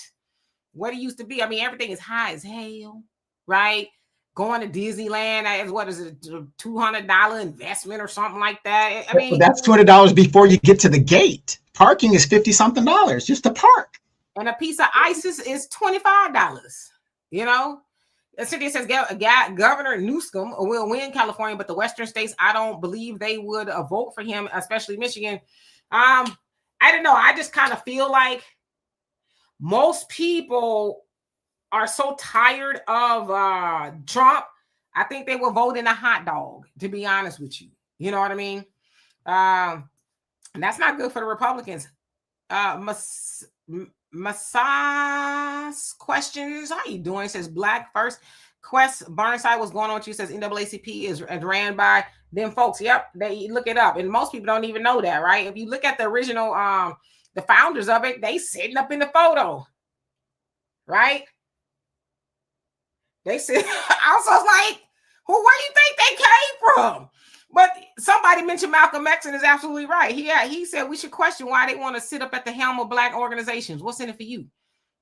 what it used to be. I mean, everything is high as hell, right? Going to Disneyland is what is it, $200 investment or something like that. I mean, that's $200 before you get to the gate. Parking is $50-something just to park. And a piece of ISIS is $25. You know, the city says Governor Newsom will win California, but the Western states, I don't believe they would vote for him, especially Michigan. I don't know. I just kind of feel like most people are so tired of Trump. I think they will vote in a hot dog, to be honest with you. You know what I mean? And that's not good for the Republicans. Massage questions. How you doing? Says Black First. Quest Burnside, what's going on with you? Says NAACP is ran by them folks. Yep, they look it up. And most people don't even know that, right? If you look at the original the founders of it, they sitting up in the photo, right? They said, I was like, where do you think they came from? But somebody mentioned Malcolm X and is absolutely right. He said we should question why they want to sit up at the helm of Black organizations. What's in it for you?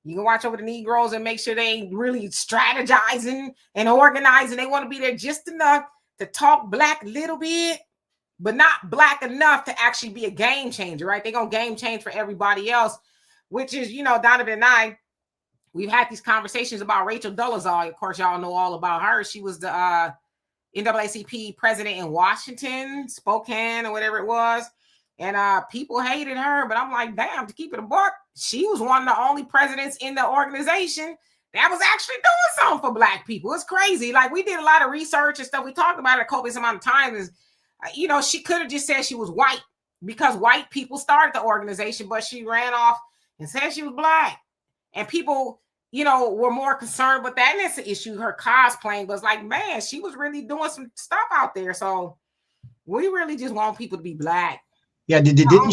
You can watch over the Negroes and make sure they ain't really strategizing and organizing. They want to be there just enough to talk Black a little bit, but not Black enough to actually be a game changer, right? They're going to game change for everybody else, which is, you know, Donovan and I, we've had these conversations about Rachel Dolezal. Of course, y'all know all about her. She was the NAACP president in Washington, Spokane, or whatever it was. And people hated her, but I'm like, damn, to keep it a buck, she was one of the only presidents in the organization that was actually doing something for Black people. It's crazy. Like, we did a lot of research and stuff. We talked about it a copious amount of times. You know, she could have just said she was white because white people started the organization, but she ran off and said she was Black. And people, you know, were more concerned with that. And that's the issue. Her cosplaying was like, man, she was really doing some stuff out there. So we really just want people to be Black. Yeah, didn't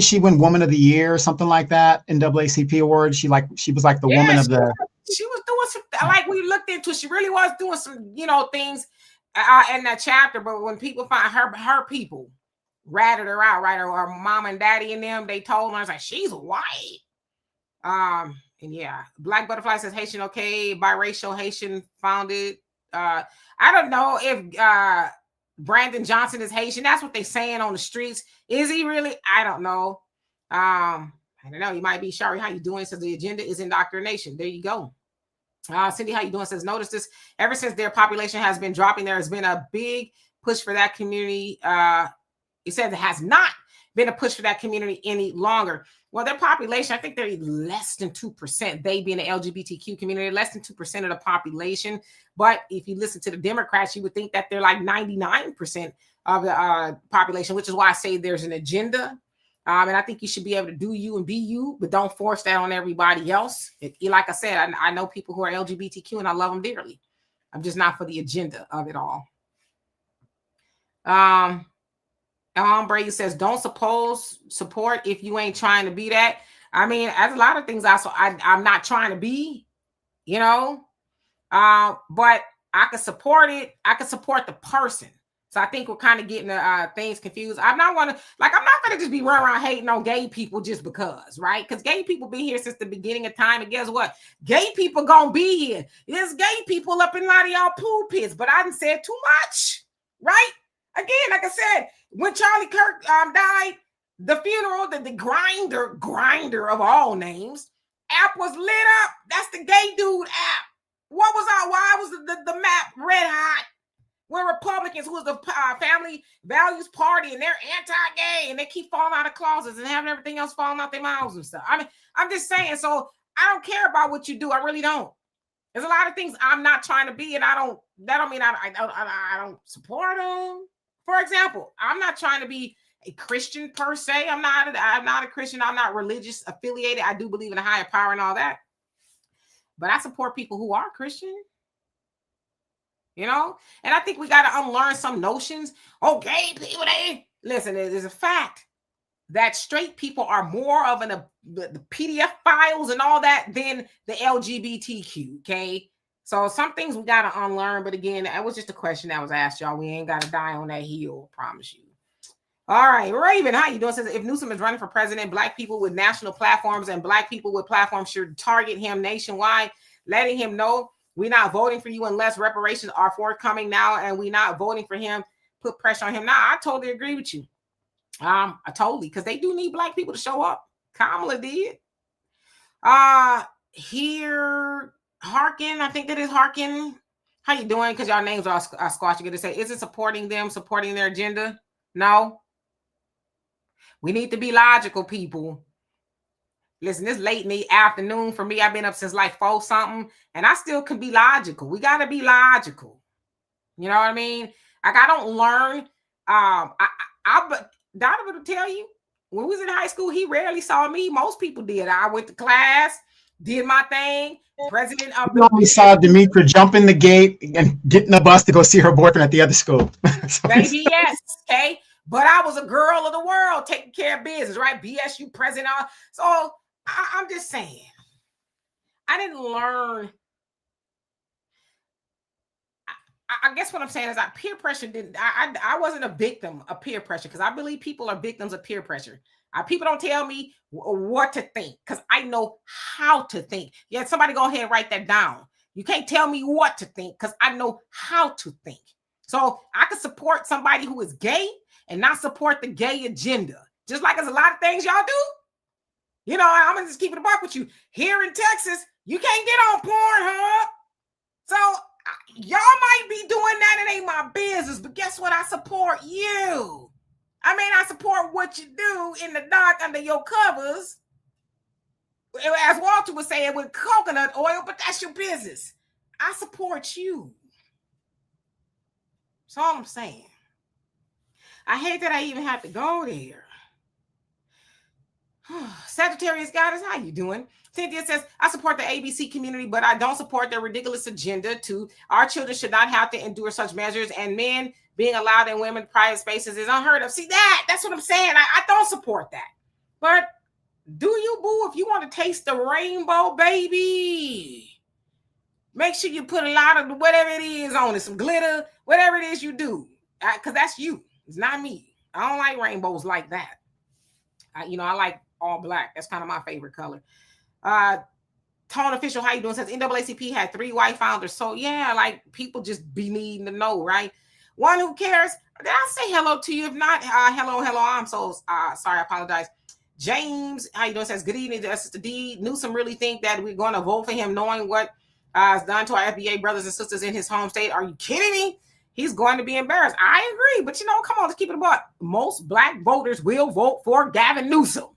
she win Woman of the Year or something like that, NAACP award? She was like the woman of the. She was doing some, like, we looked into. She really was doing some, you know, things in that chapter. But when people find her people ratted her out, right? Or her mom and daddy and them, they told her, I was like, she's white. And yeah, Black Butterfly says Haitian, okay, biracial Haitian founded. I don't know if Brandon Johnson is Haitian. That's what they're saying on the streets. Is he really? I don't know. I don't know. He might be. Shari, how you doing? Says the agenda is indoctrination. There you go. Cindy, how you doing? Says, notice this. Ever since their population has been dropping, there has been a big push for that community. He said it has not been a push for that community any longer. Well, their population, I think they're less than 2%. They being the LGBTQ community, less than 2% of the population. But if you listen to the Democrats, you would think that they're like 99% of the population, which is why I say there's an agenda. And I think you should be able to do you and be you, but don't force that on everybody else. Like I said, I know people who are LGBTQ and I love them dearly. I'm just not for the agenda of it all. Brady says, don't support if you ain't trying to be that. I mean, as a lot of things I'm not trying to be, you know, but I could support it. I could support the person. So I think we're kind of getting things confused. I'm not going to just be running around hating on gay people just because, right? Because gay people been here since the beginning of time. And guess what? Gay people going to be here. There's gay people up in a lot of y'all pulpits, but I done said too much, right? Again, like I said, when Charlie Kirk died, the funeral, the grinder of all names, app was lit up. That's the gay dude app. Why was the map red hot? When Republicans, who was the Family Values Party, and they're anti-gay, and they keep falling out of closets and having everything else falling out their mouths and stuff. I mean, I'm just saying. So I don't care about what you do. I really don't. There's a lot of things I'm not trying to be, and that don't mean I don't support them. For example, I'm not trying to be a Christian per se. I'm not a Christian. I'm not religious affiliated. I do believe in a higher power and all that. But I support people who are Christian. You know, and I think we got to unlearn some notions. Oh, gay people, listen, there's a fact that straight people are more of the PDF files and all that than the LGBTQ. Okay. So some things we got to unlearn. But again, that was just a question that was asked, y'all. We ain't got to die on that hill. I promise you. All right. Raven, how you doing? Says, if Newsom is running for president, Black people with national platforms and Black people with platforms should target him nationwide, letting him know we're not voting for you unless reparations are forthcoming now, and we're not voting for him. Put pressure on him. Now, I totally agree with you. Because they do need Black people to show up. Kamala did. Here, Harkin, I think that is Harkin. How you doing? Because y'all names are squashed. You're going to say, is it supporting them, supporting their agenda? No. We need to be logical, people. Listen, it's late in the afternoon for me. I've been up since like 4-something, and I still can be logical. We got to be logical. You know what I mean? Like, I don't learn. But Donovan will tell you, when we was in high school, he rarely saw me. Most people did. I went to class, did my thing. President of the... We saw Demetra jump in the gate and get in the bus to go see her boyfriend at the other school. Baby, yes. Okay. But I was a girl of the world taking care of business, right? BSU president. So I'm just saying, I didn't learn. I guess what I'm saying is that peer pressure didn't, I wasn't a victim of peer pressure, because I believe people are victims of peer pressure. People don't tell me what to think, because I know how to think. Yeah, somebody go ahead and write that down. You can't tell me what to think, because I know how to think. So I could support somebody who is gay and not support the gay agenda. Just like there's a lot of things y'all do. You know, I'm going to just keep it a buck with you. Here in Texas, you can't get on Pornhub. So y'all might be doing that. It ain't my business. But guess what? I support you. I mean, I support what you do in the dark under your covers. As Walter was saying, with coconut oil, but that's your business. I support you. That's all I'm saying. I hate that I even have to go there. Sagittarius Goddess, how you doing? Cynthia says, I support the ABC community, but I don't support their ridiculous agenda. Too, our children should not have to endure such measures, and men being allowed in women's private spaces is unheard of. See, that's what I'm saying. I don't support that. But do you, boo? If you want to taste the rainbow, baby, make sure you put a lot of whatever it is on it, some glitter, whatever it is you do, because that's you. It's not me. I don't like rainbows like that. I like all black. That's kind of my favorite color. Tone Official, how you doing? Says NAACP had 3 white founders. So yeah, like people just be needing to know, right? One who cares. Did I say hello to you? If not, hello. I'm so sorry. I apologize. James, how you doing? Says good evening, Sister D. Newsom really think that we're going to vote for him, knowing what is done to our FBA brothers and sisters in his home state? Are you kidding me? He's going to be embarrassed. I agree, but come on, let's keep it above. Most black voters will vote for Gavin Newsom.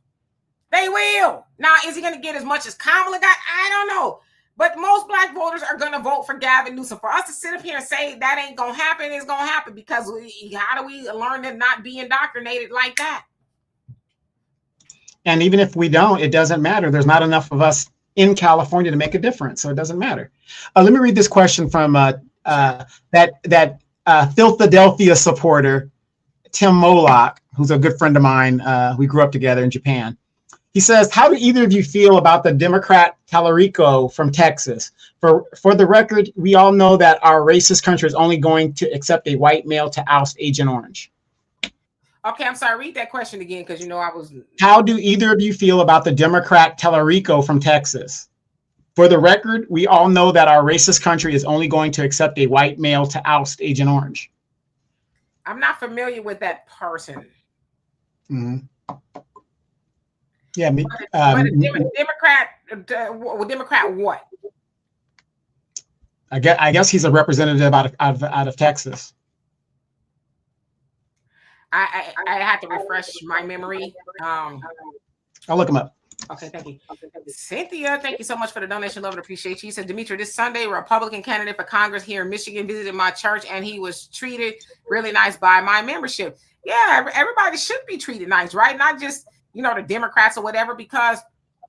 They will. Now, is he going to get as much as Kamala got? I don't know. But most black voters are going to vote for Gavin Newsom. For us to sit up here and say that ain't going to happen, it's going to happen because how do we learn to not be indoctrinated like that? And even if we don't, it doesn't matter. There's not enough of us in California to make a difference, so it doesn't matter. Let me read this question from that Philadelphia supporter, Tim Moloch, who's a good friend of mine. We grew up together in Japan. He says, how do either of you feel about the Democrat Tallarico from Texas? For the record, we all know that our racist country is only going to accept a white male to oust Agent Orange. Okay, I'm sorry. Read that question again because I was. How do either of you feel about the Democrat Tallarico from Texas? For the record, we all know that our racist country is only going to accept a white male to oust Agent Orange. I'm not familiar with that person. Mm-hmm. Yeah, Democrat what? I guess he's a representative out of Texas. I had to refresh my memory. I'll look him up. Okay, thank you. Cynthia, thank you so much for the donation. Love and appreciate you. She said, Demetri, this Sunday, a Republican candidate for Congress here in Michigan visited my church and he was treated really nice by my membership. Yeah, everybody should be treated nice, right? Not just, the Democrats or whatever, because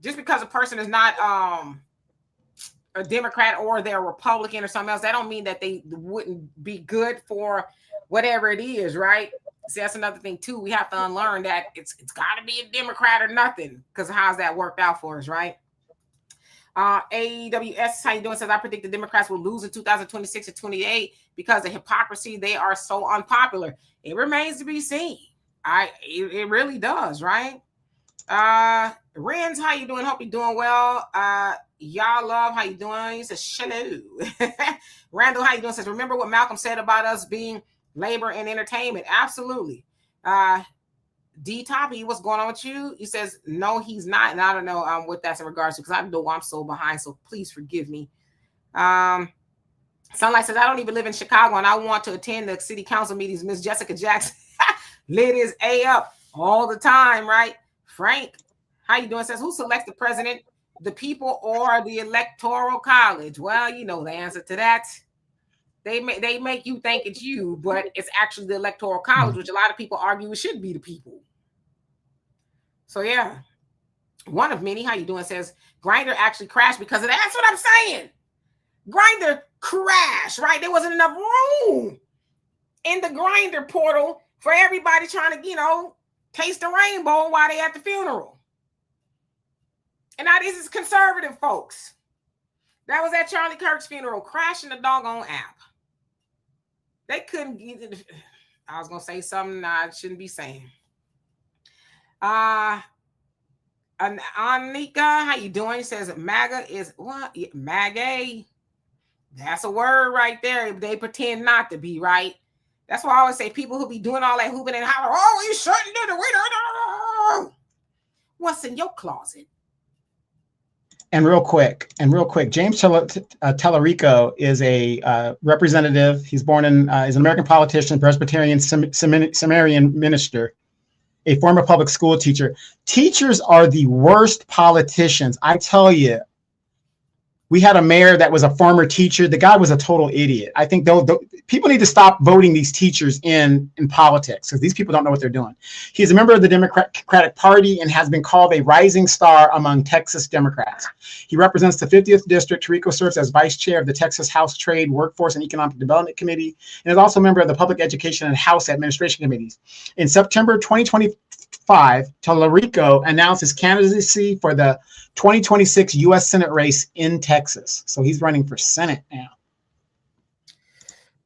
just because a person is not a Democrat or they're a Republican or something else, that don't mean that they wouldn't be good for whatever it is, right? See, that's another thing too. We have to unlearn that it's got to be a Democrat or nothing, because how's that worked out for us, right? AWS, how you doing? Says, I predict the Democrats will lose in 2026 and 28 because of hypocrisy. They are so unpopular. It remains to be seen. It really does, right? Renz, how you doing? Hope you're doing well. Y'all love, how you doing? He says, hello. Randall, how you doing? Says, remember what Malcolm said about us being labor and entertainment? Absolutely. D Toppy, what's going on with you? He says, no, he's not. And I don't know what that's in regards to, because I know I'm so behind, so please forgive me. Sunlight says, I don't even live in Chicago and I want to attend the city council meetings. Miss Jessica Jackson lit his A up all the time, right? Frank, how you doing? Says, who selects the president, the people or the electoral college? Well, you know the answer to that. They make you think it's you, but it's actually the electoral college, which a lot of people argue it should be the people. So yeah, one of many. How you doing? Says, Grindr actually crashed because of that. That's what I'm saying. Grindr crashed, right? There wasn't enough room in the Grindr portal for everybody trying to, taste the rainbow while they at the funeral. And now this is conservative folks. That was at Charlie Kirk's funeral, crashing the doggone app. They couldn't get. I was gonna say something I shouldn't be saying. Anika, how you doing? Says MAGA is what? MAGA. That's a word right there. They pretend not to be, right? That's why I always say people who be doing all that hooping and hollering, oh, you shouldn't do the winner. What's in your closet? And real quick, James Tallarico is a representative. He's born in, is an American politician, Presbyterian Sumerian minister, a former public school teacher. Teachers are the worst politicians. I tell you, we had a mayor that was a former teacher. The guy was a total idiot. I think people need to stop voting these teachers in politics, because these people don't know what they're doing. He's a member of the Democratic Party and has been called a rising star among Texas Democrats. He represents the 50th District. Tallarico serves as vice chair of the Texas House Trade, Workforce, and Economic Development Committee, and is also a member of the Public Education and House Administration Committees. In September 2025, Tallarico announced his candidacy for the 2026 U.S. Senate race in Texas. So he's running for Senate now.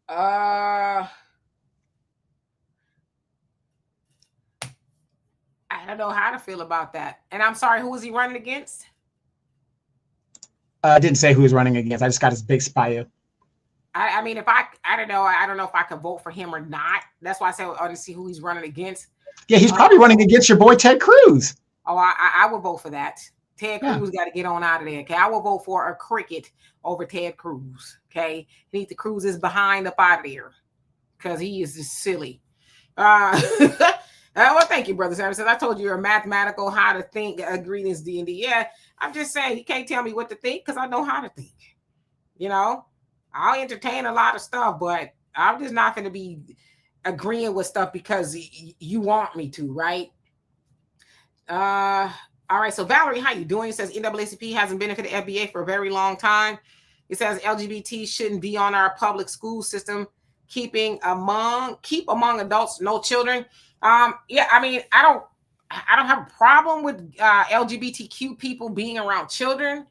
I don't know how to feel about that. And I'm sorry, who was he running against? I didn't say who he's running against. I just got his big bio. I mean, if I don't know if I could vote for him or not. That's why I said I want to see who he's running against. Yeah, he's probably running against your boy Ted Cruz. Oh, I would vote for that. Ted Yeah. Cruz got to get on out of there. Okay, I will vote for a cricket over Ted Cruz. Okay, he needs to Cruz is behind up out of there because he is just silly. Well, thank you, Brother Sam. Says I told you you're a mathematical how to think. Greetings, D&D. Yeah, I'm just saying you can't tell me what to think because I know how to think. You know, I'll entertain a lot of stuff, but I'm just not going to be agreeing with stuff because you want me to, right? All right. So Valerie, how you doing? It says NAACP hasn't benefited FBA for a very long time. It says LGBT shouldn't be on our public school system. Keep among adults, no children. Yeah, I mean, I don't have a problem with LGBTQ people being around children.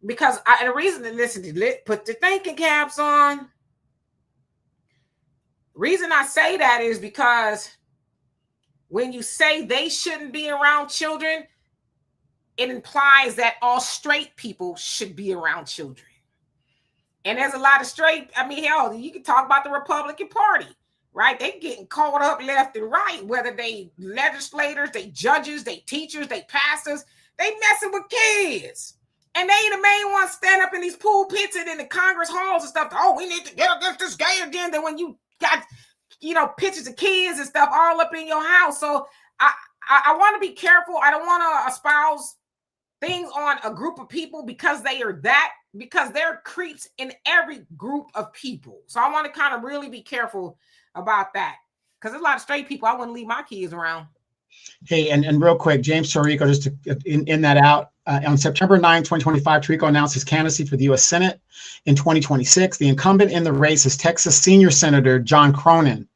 Because the reason to listen to put the thinking caps on. Reason I say that is because when you say they shouldn't be around children, it implies that all straight people should be around children. And there's a lot of straight, I mean, hell, you can talk about the Republican Party, right? They getting caught up left and right, whether they legislators, they judges, they teachers, they pastors, they messing with kids. And they ain't the main ones stand up in these pulpits and in the Congress halls and stuff. Oh, we need to get against this gay agenda when you got, pictures of kids and stuff all up in your house. So I want to be careful. I don't want to espouse things on a group of people because they are that, because there are creeps in every group of people. So I want to kind of really be careful about that because there's a lot of straight people I wouldn't leave my kids around. Hey, and real quick, James Tarico, just to in that out, on September 9, 2025, Tarico announced his candidacy for the U.S. Senate in 2026. The incumbent in the race is Texas Senior Senator John Cornyn.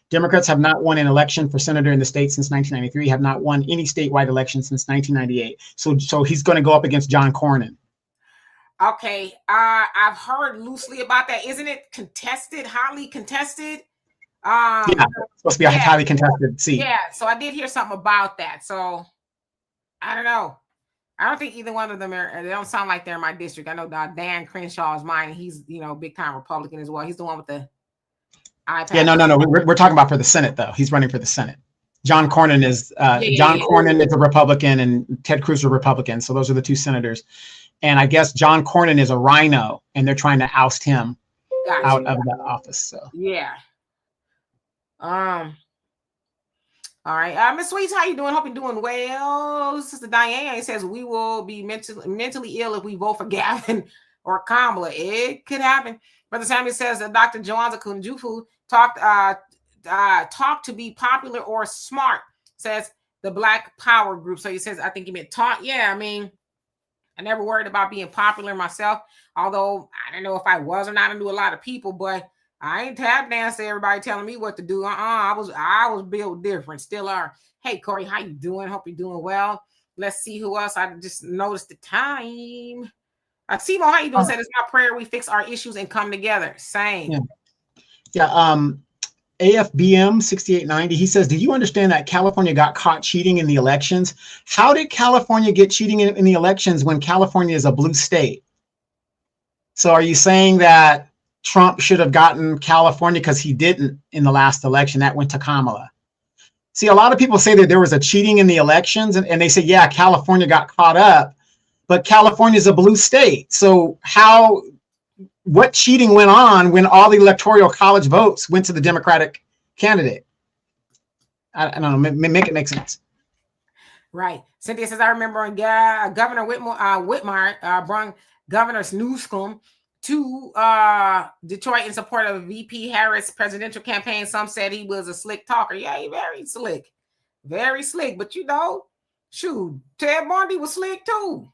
Democrats have not won an election for senator in the state since 1993, have not won any statewide election since 1998. So he's going to go up against John Cornyn. Okay, I've heard loosely about that. Isn't it contested, highly contested? Yeah, it's supposed to be a highly contested seat. Yeah, so I did hear something about that. So I don't know. I don't think either one of them they don't sound like they're in my district. I know Dan Crenshaw is mine. He's big time Republican as well. He's the one with the iPad. Yeah, no. We're talking about for the Senate though. He's running for the Senate. John Cornyn is Cornyn is a Republican and Ted Cruz is a Republican. So those are the two senators. And I guess John Cornyn is a rhino, and they're trying to oust him out of the office. So yeah. All right, Miss Sweets, how you doing? Hope you're doing well. Sister Diane says we will be mentally ill if we vote for Gavin or Kamala. It could happen. Brother Samuel says that Dr. Joanza Kunjufu talk to be popular or smart. Says the Black Power group. So he says, I think he meant talk. Yeah, I mean, I never worried about being popular myself. Although I don't know if I was or not. I knew a lot of people, but I ain't tap dance to everybody telling me what to do. I was built different. Still are. Hey, Corey, how you doing? Hope you're doing well. Let's see who else. I just noticed the time. Simo, how you doing? Said it's my prayer we fix our issues and come together. Same. Yeah. AFBM 6890. He says, do you understand that California got caught cheating in the elections? How did California get cheating in the elections when California is a blue state? So are you saying that Trump should have gotten California because he didn't in the last election? That went to Kamala. See, a lot of people say that there was a cheating in the elections, and they say, yeah, California got caught up, but California is a blue state. So what cheating went on when all the electoral college votes went to the Democratic candidate? I don't know. Make it make sense. Right. Cynthia says, I remember when Governor Whitmire brought Governor Newsom to Detroit in support of VP Harris' presidential campaign. Some said he was a slick talker. Yeah, he very slick. Very slick. But shoot, Ted Bundy was slick too.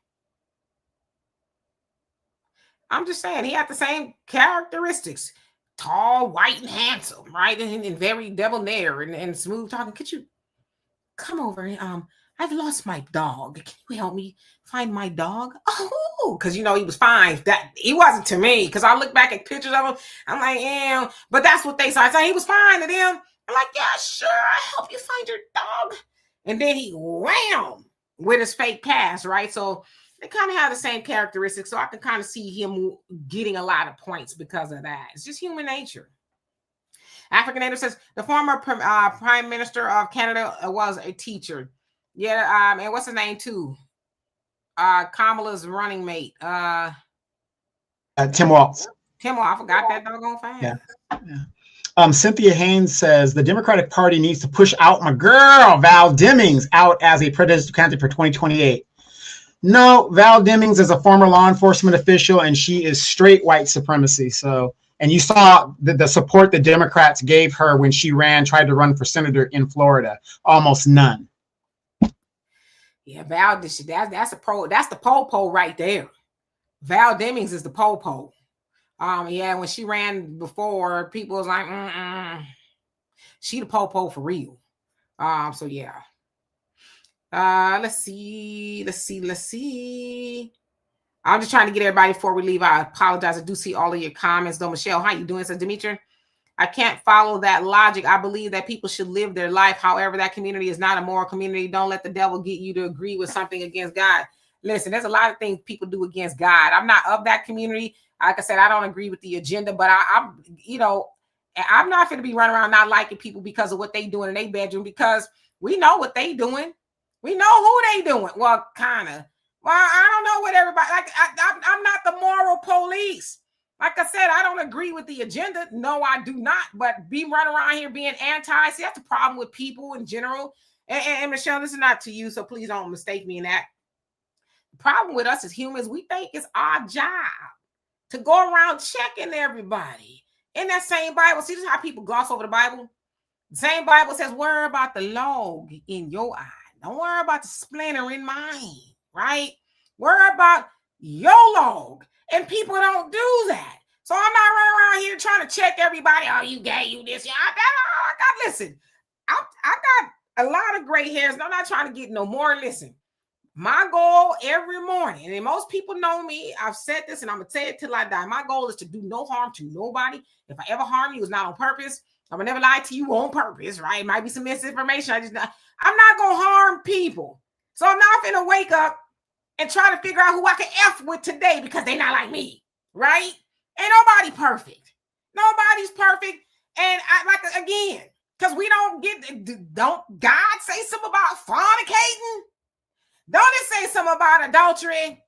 I'm just saying he had the same characteristics. Tall, white, and handsome, right? And very debonair and smooth talking. Could you come over? I've lost my dog. Can you help me find my dog? Oh, because he was fine. That he wasn't to me. Because I look back at pictures of him, I'm like, yeah. But that's what they saw. I said he was fine to them. I'm like, yeah, sure. I'll help you find your dog. And then he wham with his fake pass, right? So They kind of have the same characteristics, so I can kind of see him getting a lot of points because of that. It's just human nature. African Native says the former Prime Minister of Canada was a teacher. Yeah, and what's his name too? Kamala's running mate. Tim Walz. Tim Walz, I forgot that doggone fast. Yeah. Cynthia Haynes says the Democratic Party needs to push out my girl Val Demings out as a presidential candidate for 2028. No, Val Demings is a former law enforcement official, and she is straight white supremacy. So, and you saw the support the Democrats gave her when she tried to run for senator in Florida. Almost none. Yeah, Val, that's the po right there. Val Demings is the po. Yeah, when she ran before, people was like, she the po for real. So yeah. Let's see. I'm just trying to get everybody before we leave. I apologize. I do see all of your comments though. Michelle, how you doing? Says Dimitri. I can't follow that logic. I believe that people should live their life. However, that community is not a moral community. Don't let the devil get you to agree with something against God. Listen, there's a lot of things people do against God. I'm not of that community. Like I said, I don't agree with the agenda, but I'm not going to be running around not liking people because of what they doing in their bedroom, because we know what they doing. We know who they doing. Well, kind of. Well, I don't know what everybody, like, I'm not the moral police. Like I said, I don't agree with the agenda. No, I do not. But be running around here being anti. See, that's the problem with people in general. And Michelle, this is not to you, so please don't mistake me in that. The problem with us as humans, we think it's our job to go around checking everybody. In that same Bible, see, this is how people gloss over the Bible. The same Bible says, worry about the log in your eye. Don't worry about the splinter in mine, right? Worry about your log. And people don't do that. So I'm not running around here trying to check everybody. Oh, you gay, you this. Yeah, listen, I got a lot of gray hairs, and I'm not trying to get no more. Listen, my goal every morning, and most people know me, I've said this, and I'm going to say it till I die. My goal is to do no harm to nobody. If I ever harm you, it's not on purpose. I'm going to never lie to you on purpose, right? It might be some misinformation. I'm not going to harm people. So I'm not going to wake up and try to figure out who I can F with today because they're not like me, right? Ain't nobody perfect. Nobody's perfect. And because we don't God say something about fornicating? Don't it say something about adultery?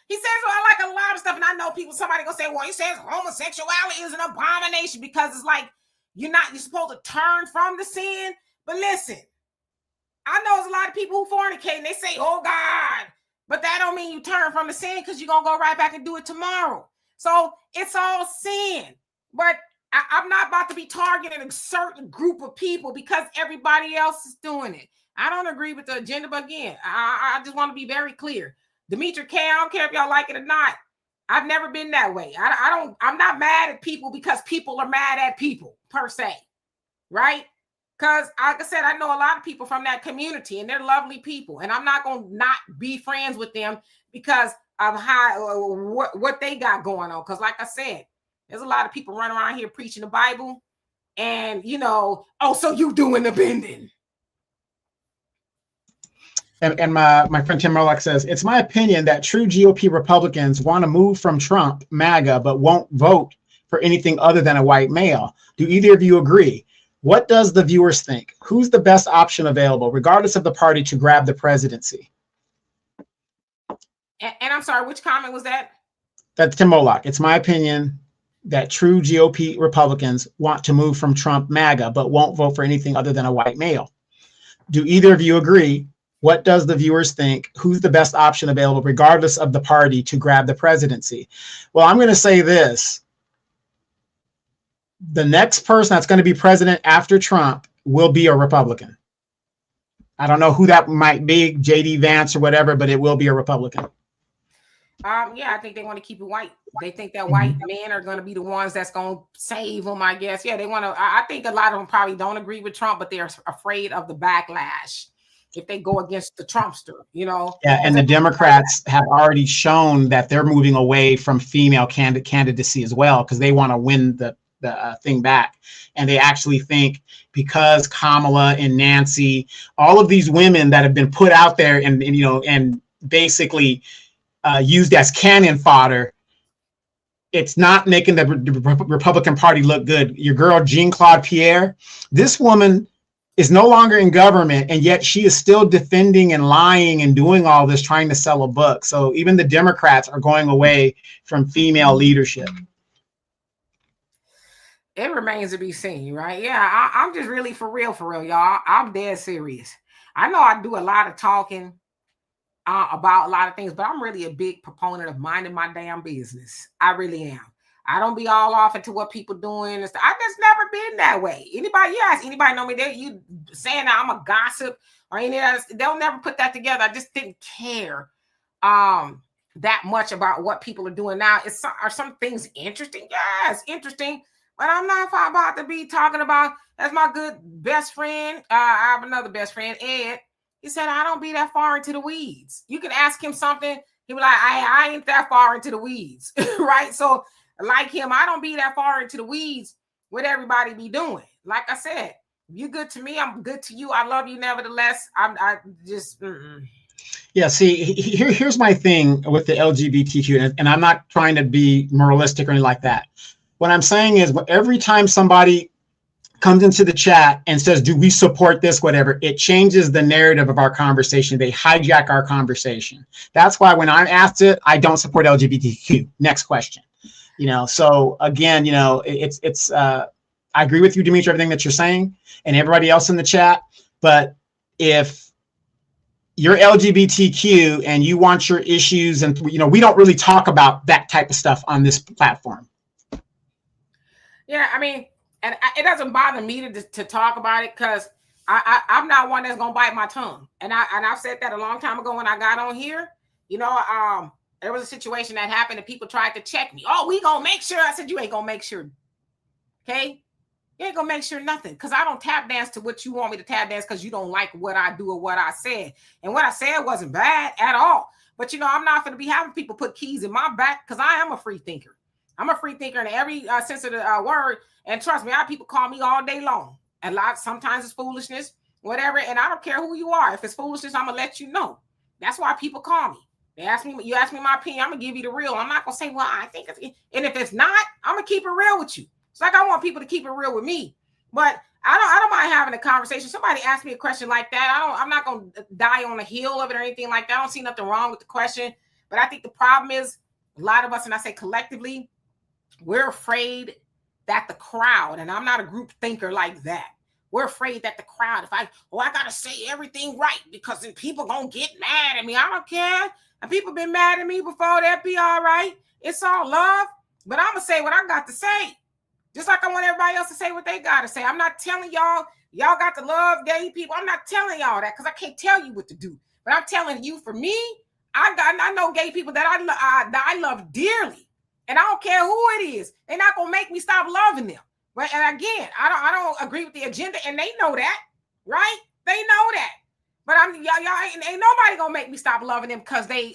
He says, well, I like a lot of stuff. And I know somebody gonna say, well, he says homosexuality is an abomination because it's like, you're supposed to turn from the sin. But listen, I know there's a lot of people who fornicate and they say, oh God, but that don't mean you turn from the sin because you're going to go right back and do it tomorrow. So it's all sin. But I'm not about to be targeting a certain group of people because everybody else is doing it. I don't agree with the agenda, but again, I just want to be very clear. Dimitri K, I don't care if y'all like it or not. I've never been that way. I'm not mad at people because people are mad at people per se, right? Because, like I said, I know a lot of people from that community, and they're lovely people. And I'm not going to not be friends with them because of what they got going on. Because, like I said, there's a lot of people running around here preaching the Bible. And, so you doing the bending. And my friend Tim Merlock says, it's my opinion that true GOP Republicans want to move from Trump, MAGA, but won't vote for anything other than a white male. Do either of you agree? What does the viewers think? Who's the best option available, regardless of the party, to grab the presidency? And I'm sorry, which comment was that? That's Tim Moloch. It's my opinion that true GOP Republicans want to move from Trump, MAGA, but won't vote for anything other than a white male. Do either of you agree? What does the viewers think? Who's the best option available, regardless of the party, to grab the presidency? Well, I'm going to say this. The next person that's going to be president after Trump will be a Republican. I don't know who that might be, J.D. Vance or whatever, but it will be a Republican. Yeah, I think they want to keep it white. They think that white men are going to be the ones that's going to save them, I guess. Yeah, they want to. I think a lot of them probably don't agree with Trump, but they're afraid of the backlash if they go against the Trumpster, Yeah, and the Democrats have already shown that they're moving away from female candidacy as well because they want to win the thing back. And they actually think because Kamala and Nancy, all of these women that have been put out there and basically used as cannon fodder. It's not making the Republican Party look good. Your girl, Jean-Claude Pierre, this woman is no longer in government, and yet she is still defending and lying and doing all this, trying to sell a book. So even the Democrats are going away from female leadership. It remains to be seen, right? Yeah, I'm just really for real, y'all. I'm dead serious. I know I do a lot of talking about a lot of things, but I'm really a big proponent of minding my damn business. I really am. I don't be all off into what people doing and stuff. I just never been that way. Anybody, yes, anybody know me? You saying that I'm a gossip or any of that, they'll never put that together. I just didn't care that much about what people are doing now. Are some things interesting? Yes, interesting. But I'm not about to be talking about, that's my good best friend. I have another best friend, Ed. He said, I don't be that far into the weeds. You can ask him something. He'll be like, I ain't that far into the weeds, right? So like him, I don't be that far into the weeds what everybody be doing. Like I said, you good to me, I'm good to you. I love you nevertheless. I just... Yeah, see, here's my thing with the LGBTQ, and I'm not trying to be moralistic or anything like that. What I'm saying is every time somebody comes into the chat and says, do we support this, whatever, it changes the narrative of our conversation. They hijack our conversation. That's why when I'm asked it, I don't support LGBTQ. Next question. So again, I agree with you, Dimitri, everything that you're saying and everybody else in the chat. But if you're LGBTQ and you want your issues, and we don't really talk about that type of stuff on this platform. Yeah, I mean, and it doesn't bother me to talk about it because I'm not one that's gonna bite my tongue. And I've said that a long time ago when I got on here. There was a situation that happened and people tried to check me. Oh, we gonna make sure. I said, you ain't gonna make sure. Okay, you ain't gonna make sure nothing, because I don't tap dance to what you want me to tap dance because you don't like what I do or what I said. And what I said wasn't bad at all. But I'm not gonna be having people put keys in my back because I am a free thinker. I'm a free thinker in every sense of the word. And trust me, I have people call me all day long. And sometimes it's foolishness, whatever. And I don't care who you are. If it's foolishness, I'm going to let you know. That's why people call me. You ask me my opinion, I'm going to give you the real. I'm not going to say, well, I think it's... And if it's not, I'm going to keep it real with you. It's like I want people to keep it real with me. But I don't mind having a conversation. Somebody asked me a question like that. I'm not going to die on the heel of it or anything like that. I don't see nothing wrong with the question. But I think the problem is a lot of us, and I say collectively, we're afraid that the crowd, and I'm not a group thinker like that. We're afraid that the crowd, if I got to say everything right because then people going to get mad at me. I don't care. And people been mad at me before. That'd be all right. It's all love. But I'm going to say what I got to say. Just like I want everybody else to say what they got to say. I'm not telling y'all got to love gay people. I'm not telling y'all that because I can't tell you what to do. But I'm telling you, for me, I know gay people that I love dearly. And I don't care who it is. They're not going to make me stop loving them. Right? And again, I don't agree with the agenda, and they know that, right? They know that. But y'all ain't nobody going to make me stop loving them because they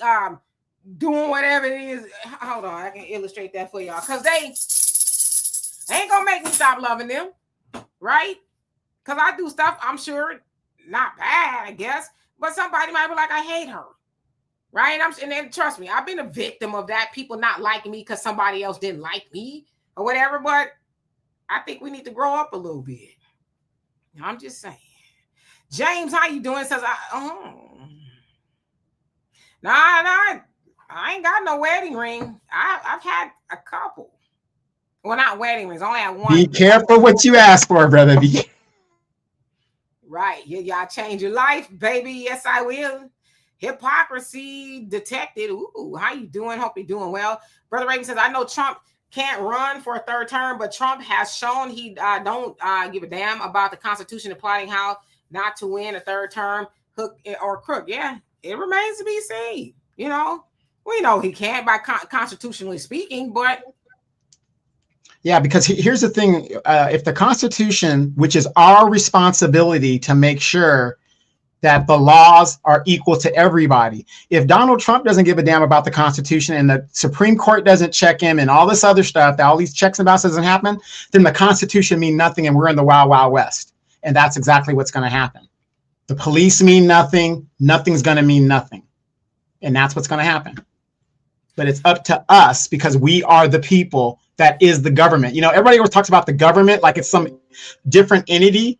doing whatever it is. Hold on, I can illustrate that for y'all. Because they ain't going to make me stop loving them, right? Because I do stuff, I'm sure, not bad, I guess. But somebody might be like, I hate her. Right. And then trust me, I've been a victim of that. People not liking me because somebody else didn't like me or whatever. But I think we need to grow up a little bit. I'm just saying. James, how you doing? Says, I ain't got no wedding ring. I've had a couple. Well, not wedding rings. I only had one. Be careful what you ask for, brother. Right. Y'all change your life, baby. Yes, I will. Hypocrisy detected. Ooh, how you doing? Hope you're doing well. Brother Raven says, I know Trump can't run for a third term, but Trump has shown he don't give a damn about the Constitution, plotting how not to win a third term, hook or crook. Yeah, it remains to be seen. We know he can't by constitutionally speaking, but... Yeah, because here's the thing. If the Constitution, which is our responsibility to make sure that the laws are equal to everybody. If Donald Trump doesn't give a damn about the Constitution and the Supreme Court doesn't check him and all this other stuff, that all these checks and balances doesn't happen, then the Constitution means nothing and we're in the wild, wild west. And that's exactly what's going to happen. The police mean nothing. Nothing's going to mean nothing. And that's what's going to happen. But it's up to us because we are the people that is the government. You know, everybody always talks about the government like it's some different entity.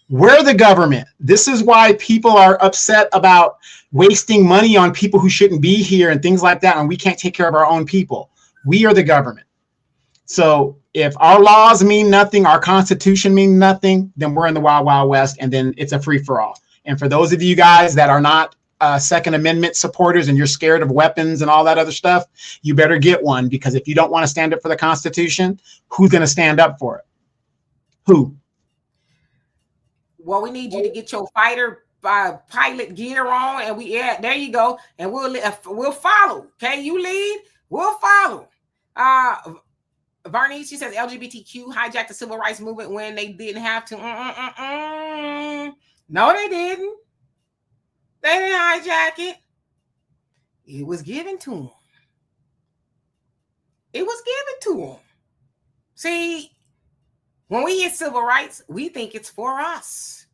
We're the government. This is why people are upset about wasting money on people who shouldn't be here and things like that. And we can't take care of our own people. We are the government. So if our laws mean nothing, our Constitution means nothing, then we're in the wild, wild west, and then it's a free for all. And for those of you guys that are not Second Amendment supporters and you're scared of weapons and all that other stuff, you better get one, because if you don't want to stand up for the Constitution, who's going to stand up for it? Who? Well, we need you to get your fighter pilot gear on, and there you go, and we'll follow. Okay, you lead, we'll follow. Vernice, she says LGBTQ hijacked the civil rights movement when they didn't have to. No, they didn't. They didn't hijack it. It was given to them. It was given to them. See, when we get civil rights, we think it's for us.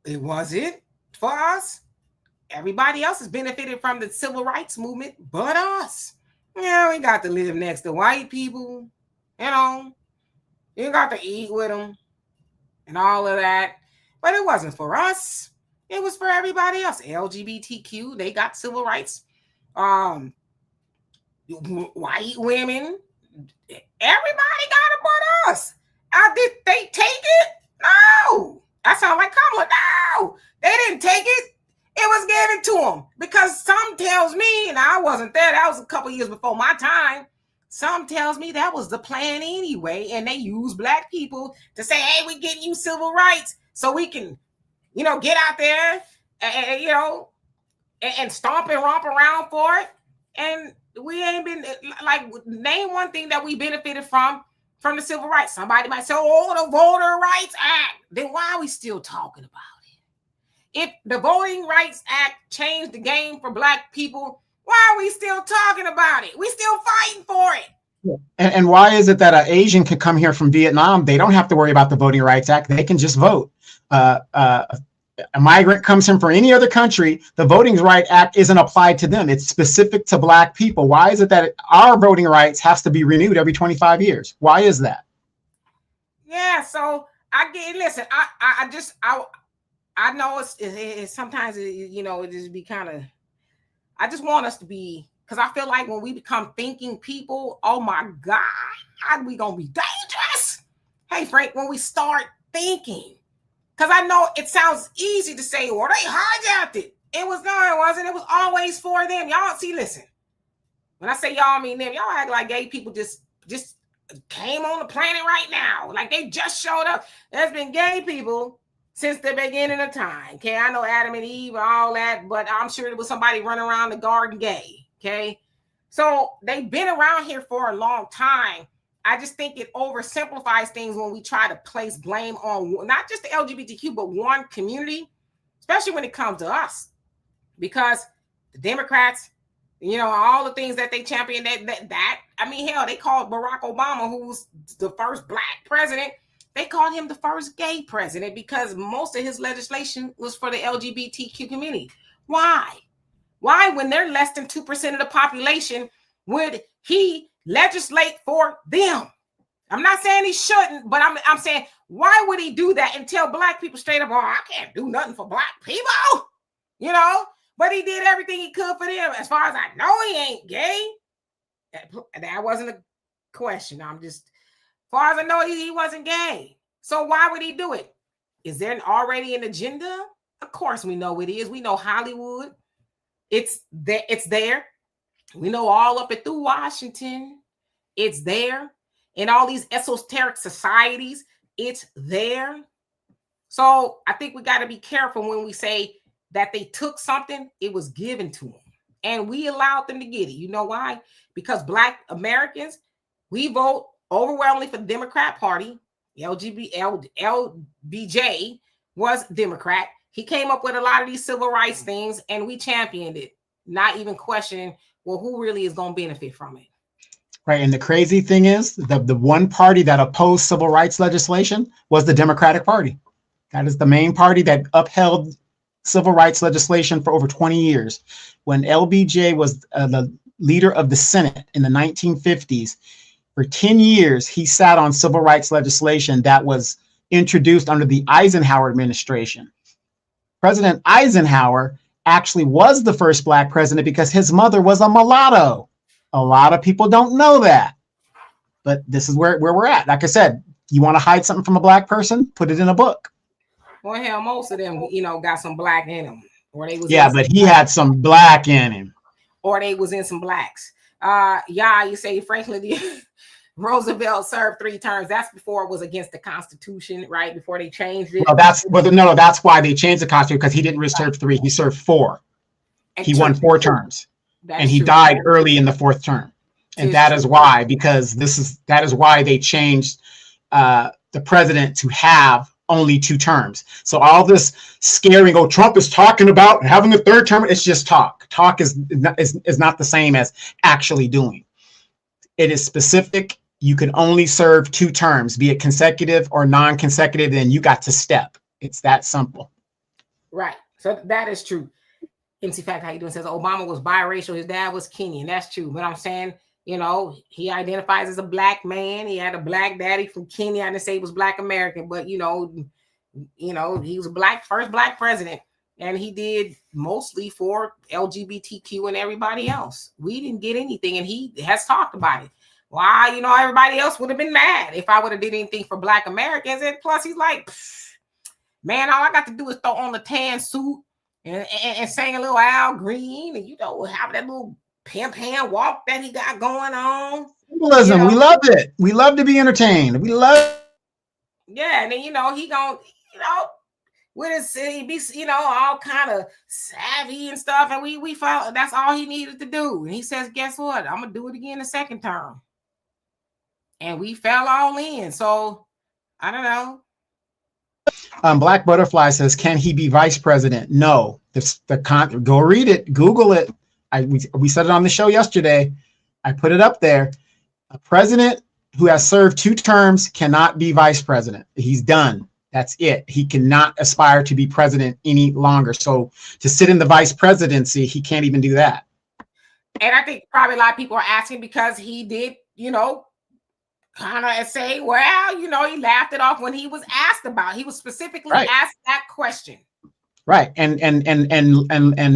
It wasn't for us. Everybody else has benefited from the civil rights movement but us. Yeah, we got to live next to white people, you know. You got to eat with them and all of that. But it wasn't for us. It was for everybody else. LGBTQ, they got civil rights. White women, everybody got it but us. Did they take it? No. That sounds like Kamala. No, they didn't take it. It was given to them, because some tells me, and I wasn't there, that was a couple years before my time. Some tells me that was the plan anyway, and they use black people to say, hey, we're getting you civil rights so we can, you know, get out there and you know, and stomp and romp around for it. And we ain't been, like, name one thing that we benefited from the civil rights. Somebody might say, oh, the Voter Rights Act. Then why are we still talking about it? If the Voting Rights Act changed the game for black people, why are we still talking about it? We still fighting for it. And why is it that an Asian can come here from Vietnam? They don't have to worry about the Voting Rights Act. They can just vote. A migrant comes in from any other country, the Voting Rights Act isn't applied to them. It's specific to black people. Why is it that our voting rights has to be renewed every 25 years? Why is that? Yeah, so listen, I know it's sometimes, you know, it just be kind of, I just want us to be, because I feel like when we become thinking people, oh my God, we gonna be dangerous. Hey, Frank, when we start thinking, because I know it sounds easy to say, well, they hijacked it. It wasn't. It was always for them. Y'all see, listen, when I say y'all, I mean them. Y'all act like gay people just came on the planet right now. Like they just showed up. There's been gay people since the beginning of time. Okay, I know Adam and Eve and all that, but I'm sure there was somebody running around the garden gay. Okay, so they've been around here for a long time. I just think it oversimplifies things when we try to place blame on not just the LGBTQ, but one community, especially when it comes to us, because the Democrats, you know, all the things that they champion, that I mean, hell, they called Barack Obama, who's the first black president, they called him the first gay president because most of his legislation was for the LGBTQ community. Why? Why, when they're less than 2% of the population, would he legislate for them? I'm not saying he shouldn't, but I'm saying, why would he do that and tell black people straight up, oh, I can't do nothing for black people, you know? But he did everything he could for them. As far as I know, he ain't gay. That wasn't a question. As far as I know, he wasn't gay. So why would he do it? Is there already an agenda? Of course we know it is. We know Hollywood. It's there. We know all up and through Washington. It's there. In all these esoteric societies, it's there. So I think we got to be careful when we say that they took something, it was given to them. And we allowed them to get it. You know why? Because Black Americans, we vote overwhelmingly for the Democrat Party. LBJ was Democrat. He came up with a lot of these civil rights things, and we championed it, not even questioning, well, who really is going to benefit from it? Right. And the crazy thing is the one party that opposed civil rights legislation was the Democratic Party. That is the main party that upheld civil rights legislation for over 20 years. When LBJ was the leader of the Senate in the 1950s, for 10 years, he sat on civil rights legislation that was introduced under the Eisenhower administration. President Eisenhower actually was the first Black president because his mother was a mulatto. A lot of people don't know that, but this is where we're at. Like I said, you want to hide something from a Black person, put it in a book. Well, hell, most of them, got some Black in them, or they was but he had some Black in him, or they was in some Blacks. You say Franklin Roosevelt served 3 terms. That's before it was against the Constitution, right? Before they changed it. Well, that's why they changed the Constitution, because he didn't serve 3; he served 4. He won 4 terms, and he died early in the 4th term, and that is why they changed the president to have only 2 terms. So all this scaring, Trump is talking about having a 3rd term. It's just talk. Talk is not the same as actually doing. It is specific. You can only serve 2 terms, be it consecutive or non-consecutive. Then you got to step. It's that simple. Right. So that is true. MC Fact, how you doing? Says Obama was biracial. His dad was Kenyan. That's true. But I'm saying, he identifies as a Black man. He had a Black daddy from Kenya. I didn't say he was Black American, but he was first Black president, and he did mostly for LGBTQ and everybody else. We didn't get anything, and he has talked about it. Why, everybody else would have been mad if I would have did anything for Black Americans. And plus, he's like, man, all I got to do is throw on the tan suit and sing a little Al Green, and have that little pimp hand walk that he got going on. Symbolism. We love it. We love to be entertained. We love. Yeah, and then he gonna with his he be all kind of savvy and stuff, and we felt that's all he needed to do. And he says, guess what? I'm gonna do it again the 2nd term. And we fell all in. So I don't know. Black Butterfly says, can he be vice president? No. Go read it. Google it. We said it on the show yesterday. I put it up there. A president who has served 2 terms cannot be vice president. He's done. That's it. He cannot aspire to be president any longer. So to sit in the vice presidency, he can't even do that. And I think probably a lot of people are asking because he did, kind of say, well, he laughed it off when he was asked about. He was specifically asked that question. Right. And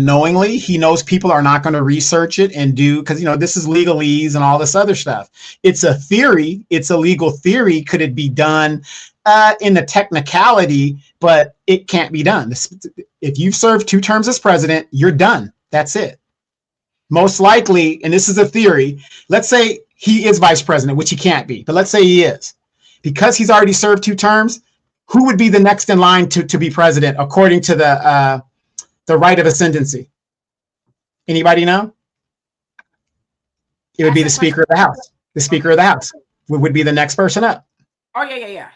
knowingly, he knows people are not going to research it and do, because, this is legalese and all this other stuff. It's a theory. It's a legal theory. Could it be done in the technicality? But it can't be done. If you've served 2 terms as president, you're done. That's it. Most likely, and this is a theory, let's say he is vice president, which he can't be, but let's say he is. Because he's already served 2 terms, who would be the next in line to be president according to the right of ascendancy? Anybody know? It would be the Speaker of the House. The Speaker of the House would be the next person up. Oh, yeah.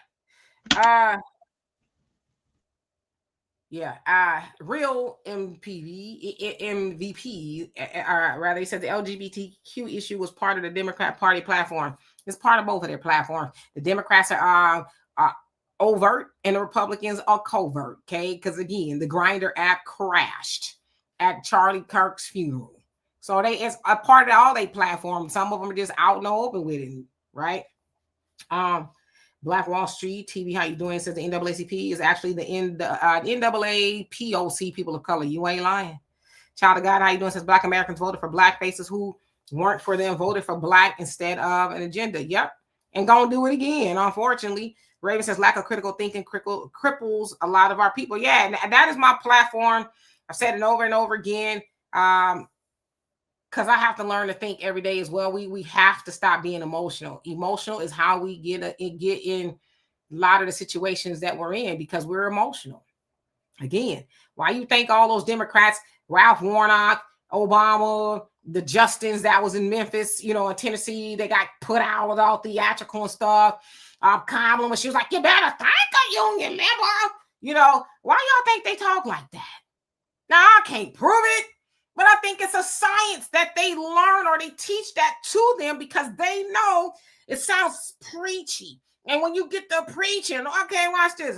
Real MVP, rather, he said the LGBTQ issue was part of the Democrat Party platform. It's part of both of their platforms. The Democrats are overt and the Republicans are covert, okay? Because again, the Grindr app crashed at Charlie Kirk's funeral. So it's a part of all their platforms. Some of them are just out in the open with it, right? Black Wall Street TV, how you doing? Says the NAACP is actually the NAACP, people of color. You ain't lying. Child of God, how you doing? Says Black Americans voted for Black faces who weren't for them, voted for Black instead of an agenda. Yep. And gonna do it again, unfortunately. Raven says lack of critical thinking cripples a lot of our people. Yeah, and that is my platform. I've said it over and over again. Because I have to learn to think every day as well. We have to stop being emotional. Emotional is how we get in a lot of the situations that we're in, because we're emotional. Again, why you think all those Democrats, Ralph Warnock, Obama, the Justins that was in Memphis, in Tennessee, they got put out with all theatrical and stuff. Kamala, when she was like, you better thank a union member. Why y'all think they talk like that? Now, I can't prove it. But I think it's a science that they learn or they teach that to them because they know it sounds preachy. And when you get to preaching, okay, watch this.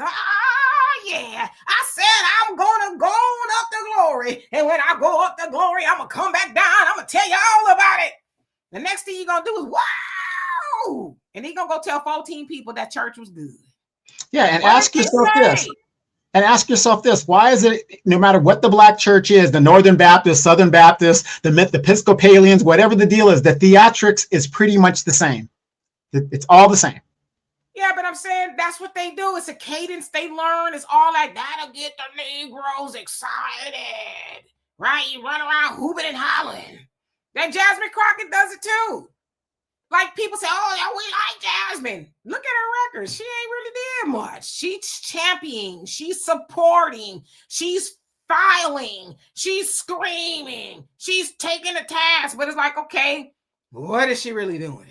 yeah, I said I'm gonna go on up to glory. And when I go up to glory, I'm gonna come back down. I'm gonna tell you all about it. The next thing you're gonna do is wow. And he's gonna go tell 14 people that church was good. Yeah, and ask yourself this. Why is it, no matter what the black church is, the Northern Baptist, Southern Baptist, the Episcopalians, whatever the deal is, the theatrics is pretty much the same. It's all the same. Yeah, but I'm saying that's what they do. It's a cadence they learn. It's all like that'll get the Negroes excited, right? You run around hooping and hollering. That Jasmine Crockett does it too. Like people say, oh, yeah, we like Jasmine. Look at her records. She ain't really did much. She's championing. She's supporting. She's filing. She's screaming. She's taking a task. But it's like, okay, what is she really doing?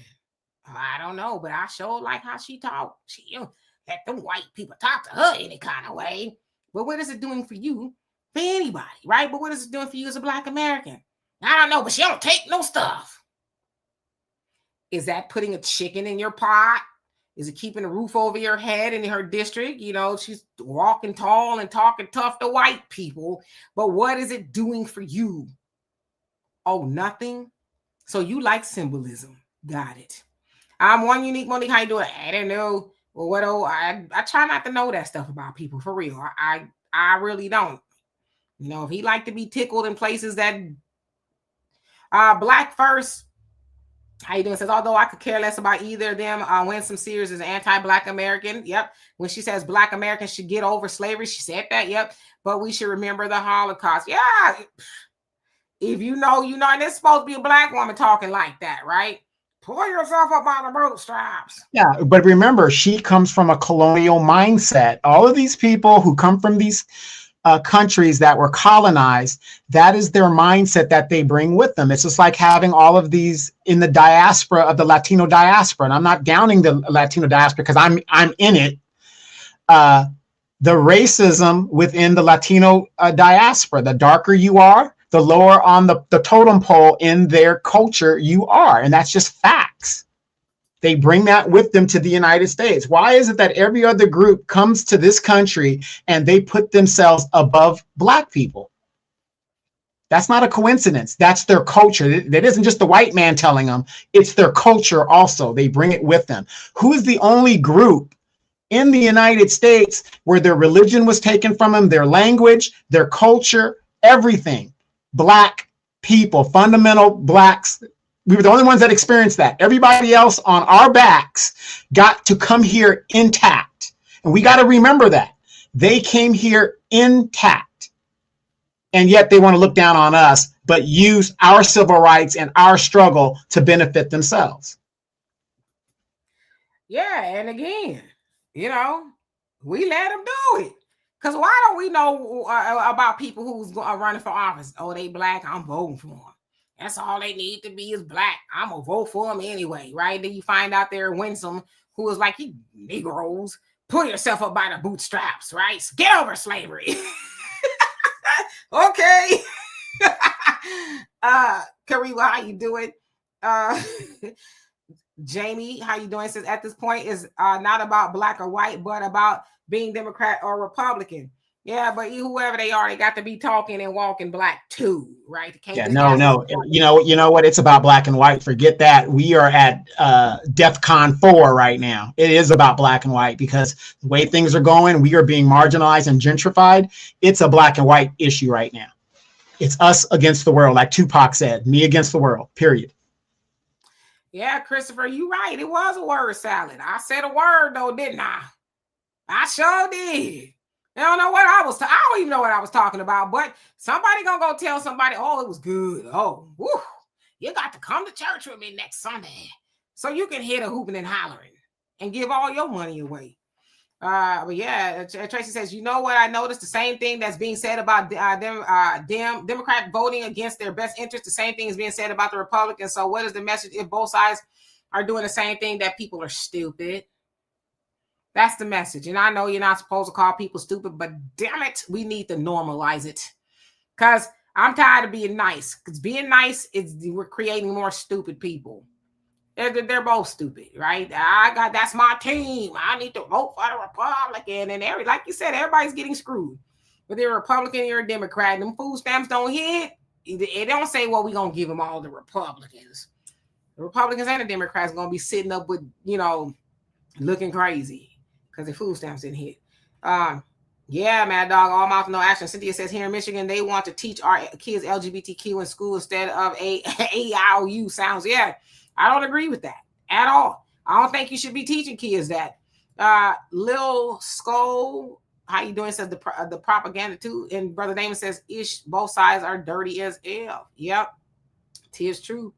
I don't know, but I sure like how she talk. She let them white people talk to her any kind of way. But what is it doing for you? For anybody, right? But what is it doing for you as a Black American? I don't know, but she don't take no stuff. Is that putting a chicken in your pot? Is it keeping a roof over your head in her district? You know, she's walking tall and talking tough to white people. But what is it doing for you? Oh, nothing? So you like symbolism. Got it. I'm one unique Monique. How you doing? I don't know. Well, what? Oh, I try not to know that stuff about people for real. I really don't. You know, if he like to be tickled in places that Black First. How you doing? Says, although I could care less about either of them, Winsome Sears is an anti-Black American. Yep. When she says Black Americans should get over slavery, she said that. Yep. But we should remember the Holocaust. Yeah. If you know, and it's supposed to be a Black woman talking like that, right? Pull yourself up by the bootstraps. Yeah, but remember, she comes from a colonial mindset. All of these people who come from these countries that were colonized, that is their mindset that they bring with them. It's just like having all of these in the diaspora of the Latino diaspora. And I'm not downing the Latino diaspora because I'm in it. The racism within the Latino diaspora, the darker you are, the lower on the totem pole in their culture you are. And that's just facts. They bring that with them to the United States. Why is it that every other group comes to this country and they put themselves above Black people? That's not a coincidence. That's their culture. That isn't just the white man telling them. It's their culture also. They bring it with them. Who is the only group in the United States where their religion was taken from them, their language, their culture, everything? Black people, fundamental Blacks. We were the only ones that experienced that. Everybody else on our backs got to come here intact. And we got to remember that. They came here intact. And yet they want to look down on us, but use our civil rights and our struggle to benefit themselves. Yeah, and again, you know, we let them do it. Because why don't we know about people who's running for office? Oh, they Black, I'm voting for them. That's all they need to be is Black. I'm going to vote for them anyway, right? Then you find out there Winsome, who is like, you Negroes, pull yourself up by the bootstraps, right? So get over slavery. Okay. Kariwa, how you doing? Jamie, how you doing? Says, at this point, is not about Black or white, but about being Democrat or Republican. Yeah, but whoever they are, they got to be talking and walking Black too, right? Yeah, no. You know what? It's about Black and white. Forget that. We are at DEFCON 4 right now. It is about Black and white because the way things are going, we are being marginalized and gentrified. It's a Black and white issue right now. It's us against the world, like Tupac said, me against the world, period. Yeah, Christopher, you right. It was a word salad. I said a word though, didn't I? I sure did. I don't know what I don't even know what I was talking about, but somebody gonna go tell somebody, oh, it was good. Oh, whew, you got to come to church with me next Sunday so you can hear the hooping and hollering and give all your money away. But yeah, Tracy says, you know what? I noticed the same thing that's being said about Democrat voting against their best interest. The same thing is being said about the Republicans. So what is the message if both sides are doing the same thing, that people are stupid? That's the message. And I know you're not supposed to call people stupid, but damn it, we need to normalize it. Because I'm tired of being nice. Because being nice, we're creating more stupid people. They're both stupid, right? That's my team. I need to vote for the Republican, and like you said, everybody's getting screwed. Whether you're a Republican or a Democrat, them food stamps don't hit. It don't say, well, we're gonna give them all the Republicans. The Republicans and the Democrats are gonna be sitting up with, looking crazy because the food stamps didn't hit. Yeah, Mad Dog, all mouth, no action. Cynthia says here in Michigan, they want to teach our kids LGBTQ in school instead of AIOU sounds. Yeah, I don't agree with that at all. I don't think you should be teaching kids that. Lil Skull, how you doing? Says the propaganda too. And Brother Damon says, ish, both sides are dirty as hell. Yep, tis true.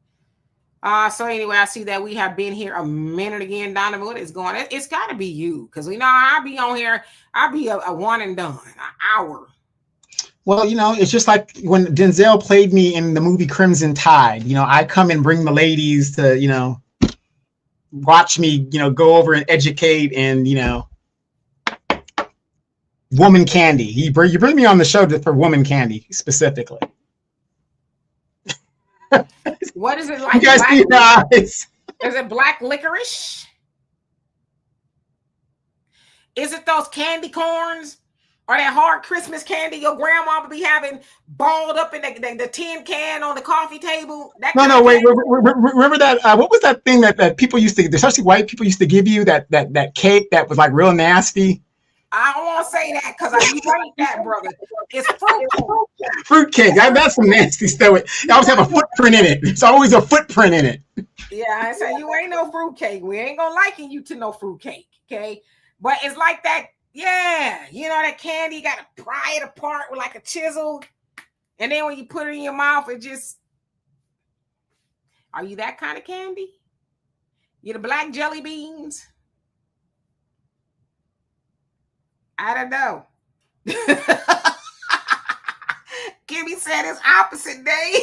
So anyway, I see that we have been here a minute again. Donovan, what is going on? It's got to be you, because I'll be on here. I'll be a one and done, an hour. Well, it's just like when Denzel played me in the movie Crimson Tide. I come and bring the ladies to, watch me, go over and educate and, woman candy. You bring me on the show for woman candy specifically. What is it like? You guys see your eyes. Is it black licorice? Is it those candy corns or that hard Christmas candy your grandma would be having balled up in the tin can on the coffee table? No, wait. Remember that? What was that thing that people used to, especially white people, used to give you, that cake that was like real nasty? I don't want to say that because you ain't that, brother. It's fruit. Fruitcake. That's some nasty stuff. It always have a footprint in it. There's always a footprint in it. Yeah, I say you ain't no fruitcake. We ain't gonna liken you to no fruitcake, okay? But it's like that. Yeah, that candy. You gotta pry it apart with like a chisel, and then when you put it in your mouth, it just. Are you that kind of candy? You the black jelly beans? I don't know. Kimmy said it's opposite day.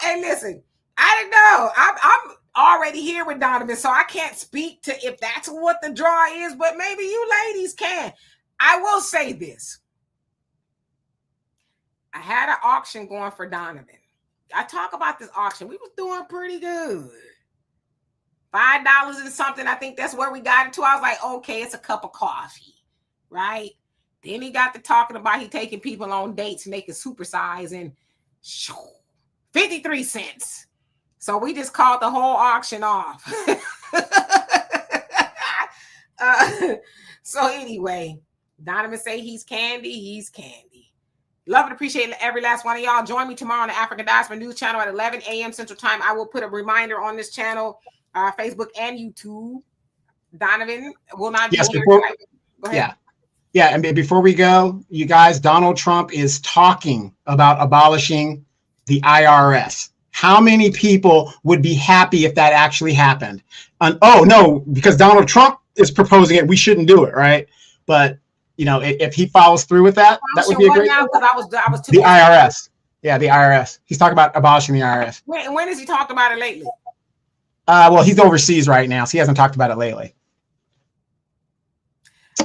And listen, I don't know. I'm already here with Donovan, so I can't speak to if that's what the draw is, but maybe you ladies can. I will say this. I had an auction going for Donovan. I talk about this auction. We was doing pretty good. $5 and something. I think that's where we got it to. I was like, okay, it's a cup of coffee, right? Then he got to talking about he taking people on dates and they can supersize and 53 cents. So we just called the whole auction off. So anyway, Donovan say he's candy. He's candy. Love and appreciate every last one of y'all. Join me tomorrow on the African Diaspora News Channel at 11 a.m. Central Time. I will put a reminder on this channel, Facebook and YouTube. Donovan will not be here tonight. Go ahead. Yeah. And before we go, you guys, Donald Trump is talking about abolishing the IRS. How many people would be happy if that actually happened? Oh, no, because Donald Trump is proposing it. We shouldn't do it, right? But, if he follows through with that, that would be a great thing. I was the IRS. Yeah, the IRS. He's talking about abolishing the IRS. When has he talked about it lately? Well, he's overseas right now, so he hasn't talked about it lately.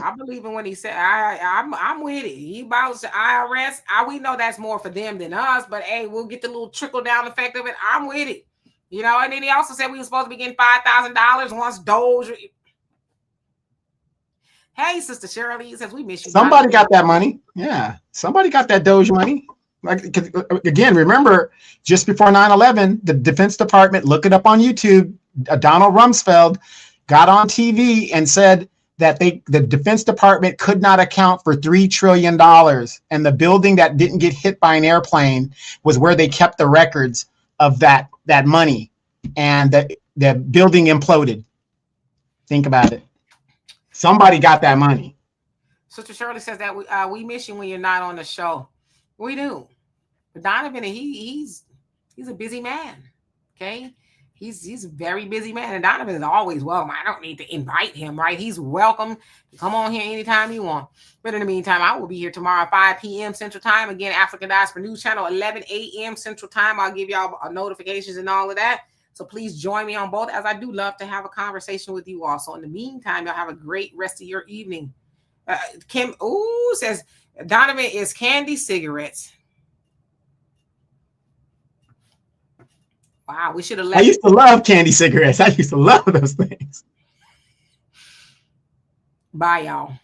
I believe in when he said, I'm with it. He abolished the IRS. We know that's more for them than us, but hey, we'll get the little trickle down effect of it. I'm with it. And then he also said we were supposed to be getting $5,000 once Doge. Hey, Sister Shirley, says we miss you. Somebody got that money. Yeah, somebody got that Doge money. Like, again, remember, just before 9/11, the Defense Department, look it up on YouTube, Donald Rumsfeld got on TV and said that the Defense Department could not account for $3 trillion. And the building that didn't get hit by an airplane was where they kept the records of that money. And the building imploded. Think about it. Somebody got that money. Sister Shirley says that we miss you when you're not on the show. We do. But Donovan, he's a busy man. Okay. He's a very busy man. And Donovan is always welcome. I don't need to invite him, right? He's welcome to come on here anytime you want. But in the meantime, I will be here tomorrow at 5 p.m. Central Time. Again, African Diaspora News Channel, 11 a.m. Central Time. I'll give y'all notifications and all of that. So please join me on both, as I do love to have a conversation with you all. So in the meantime, y'all have a great rest of your evening. Kim says Donovan is candy cigarettes. Wow, we should have I left. used to love candy cigarettes. I used to love those things. Bye, y'all.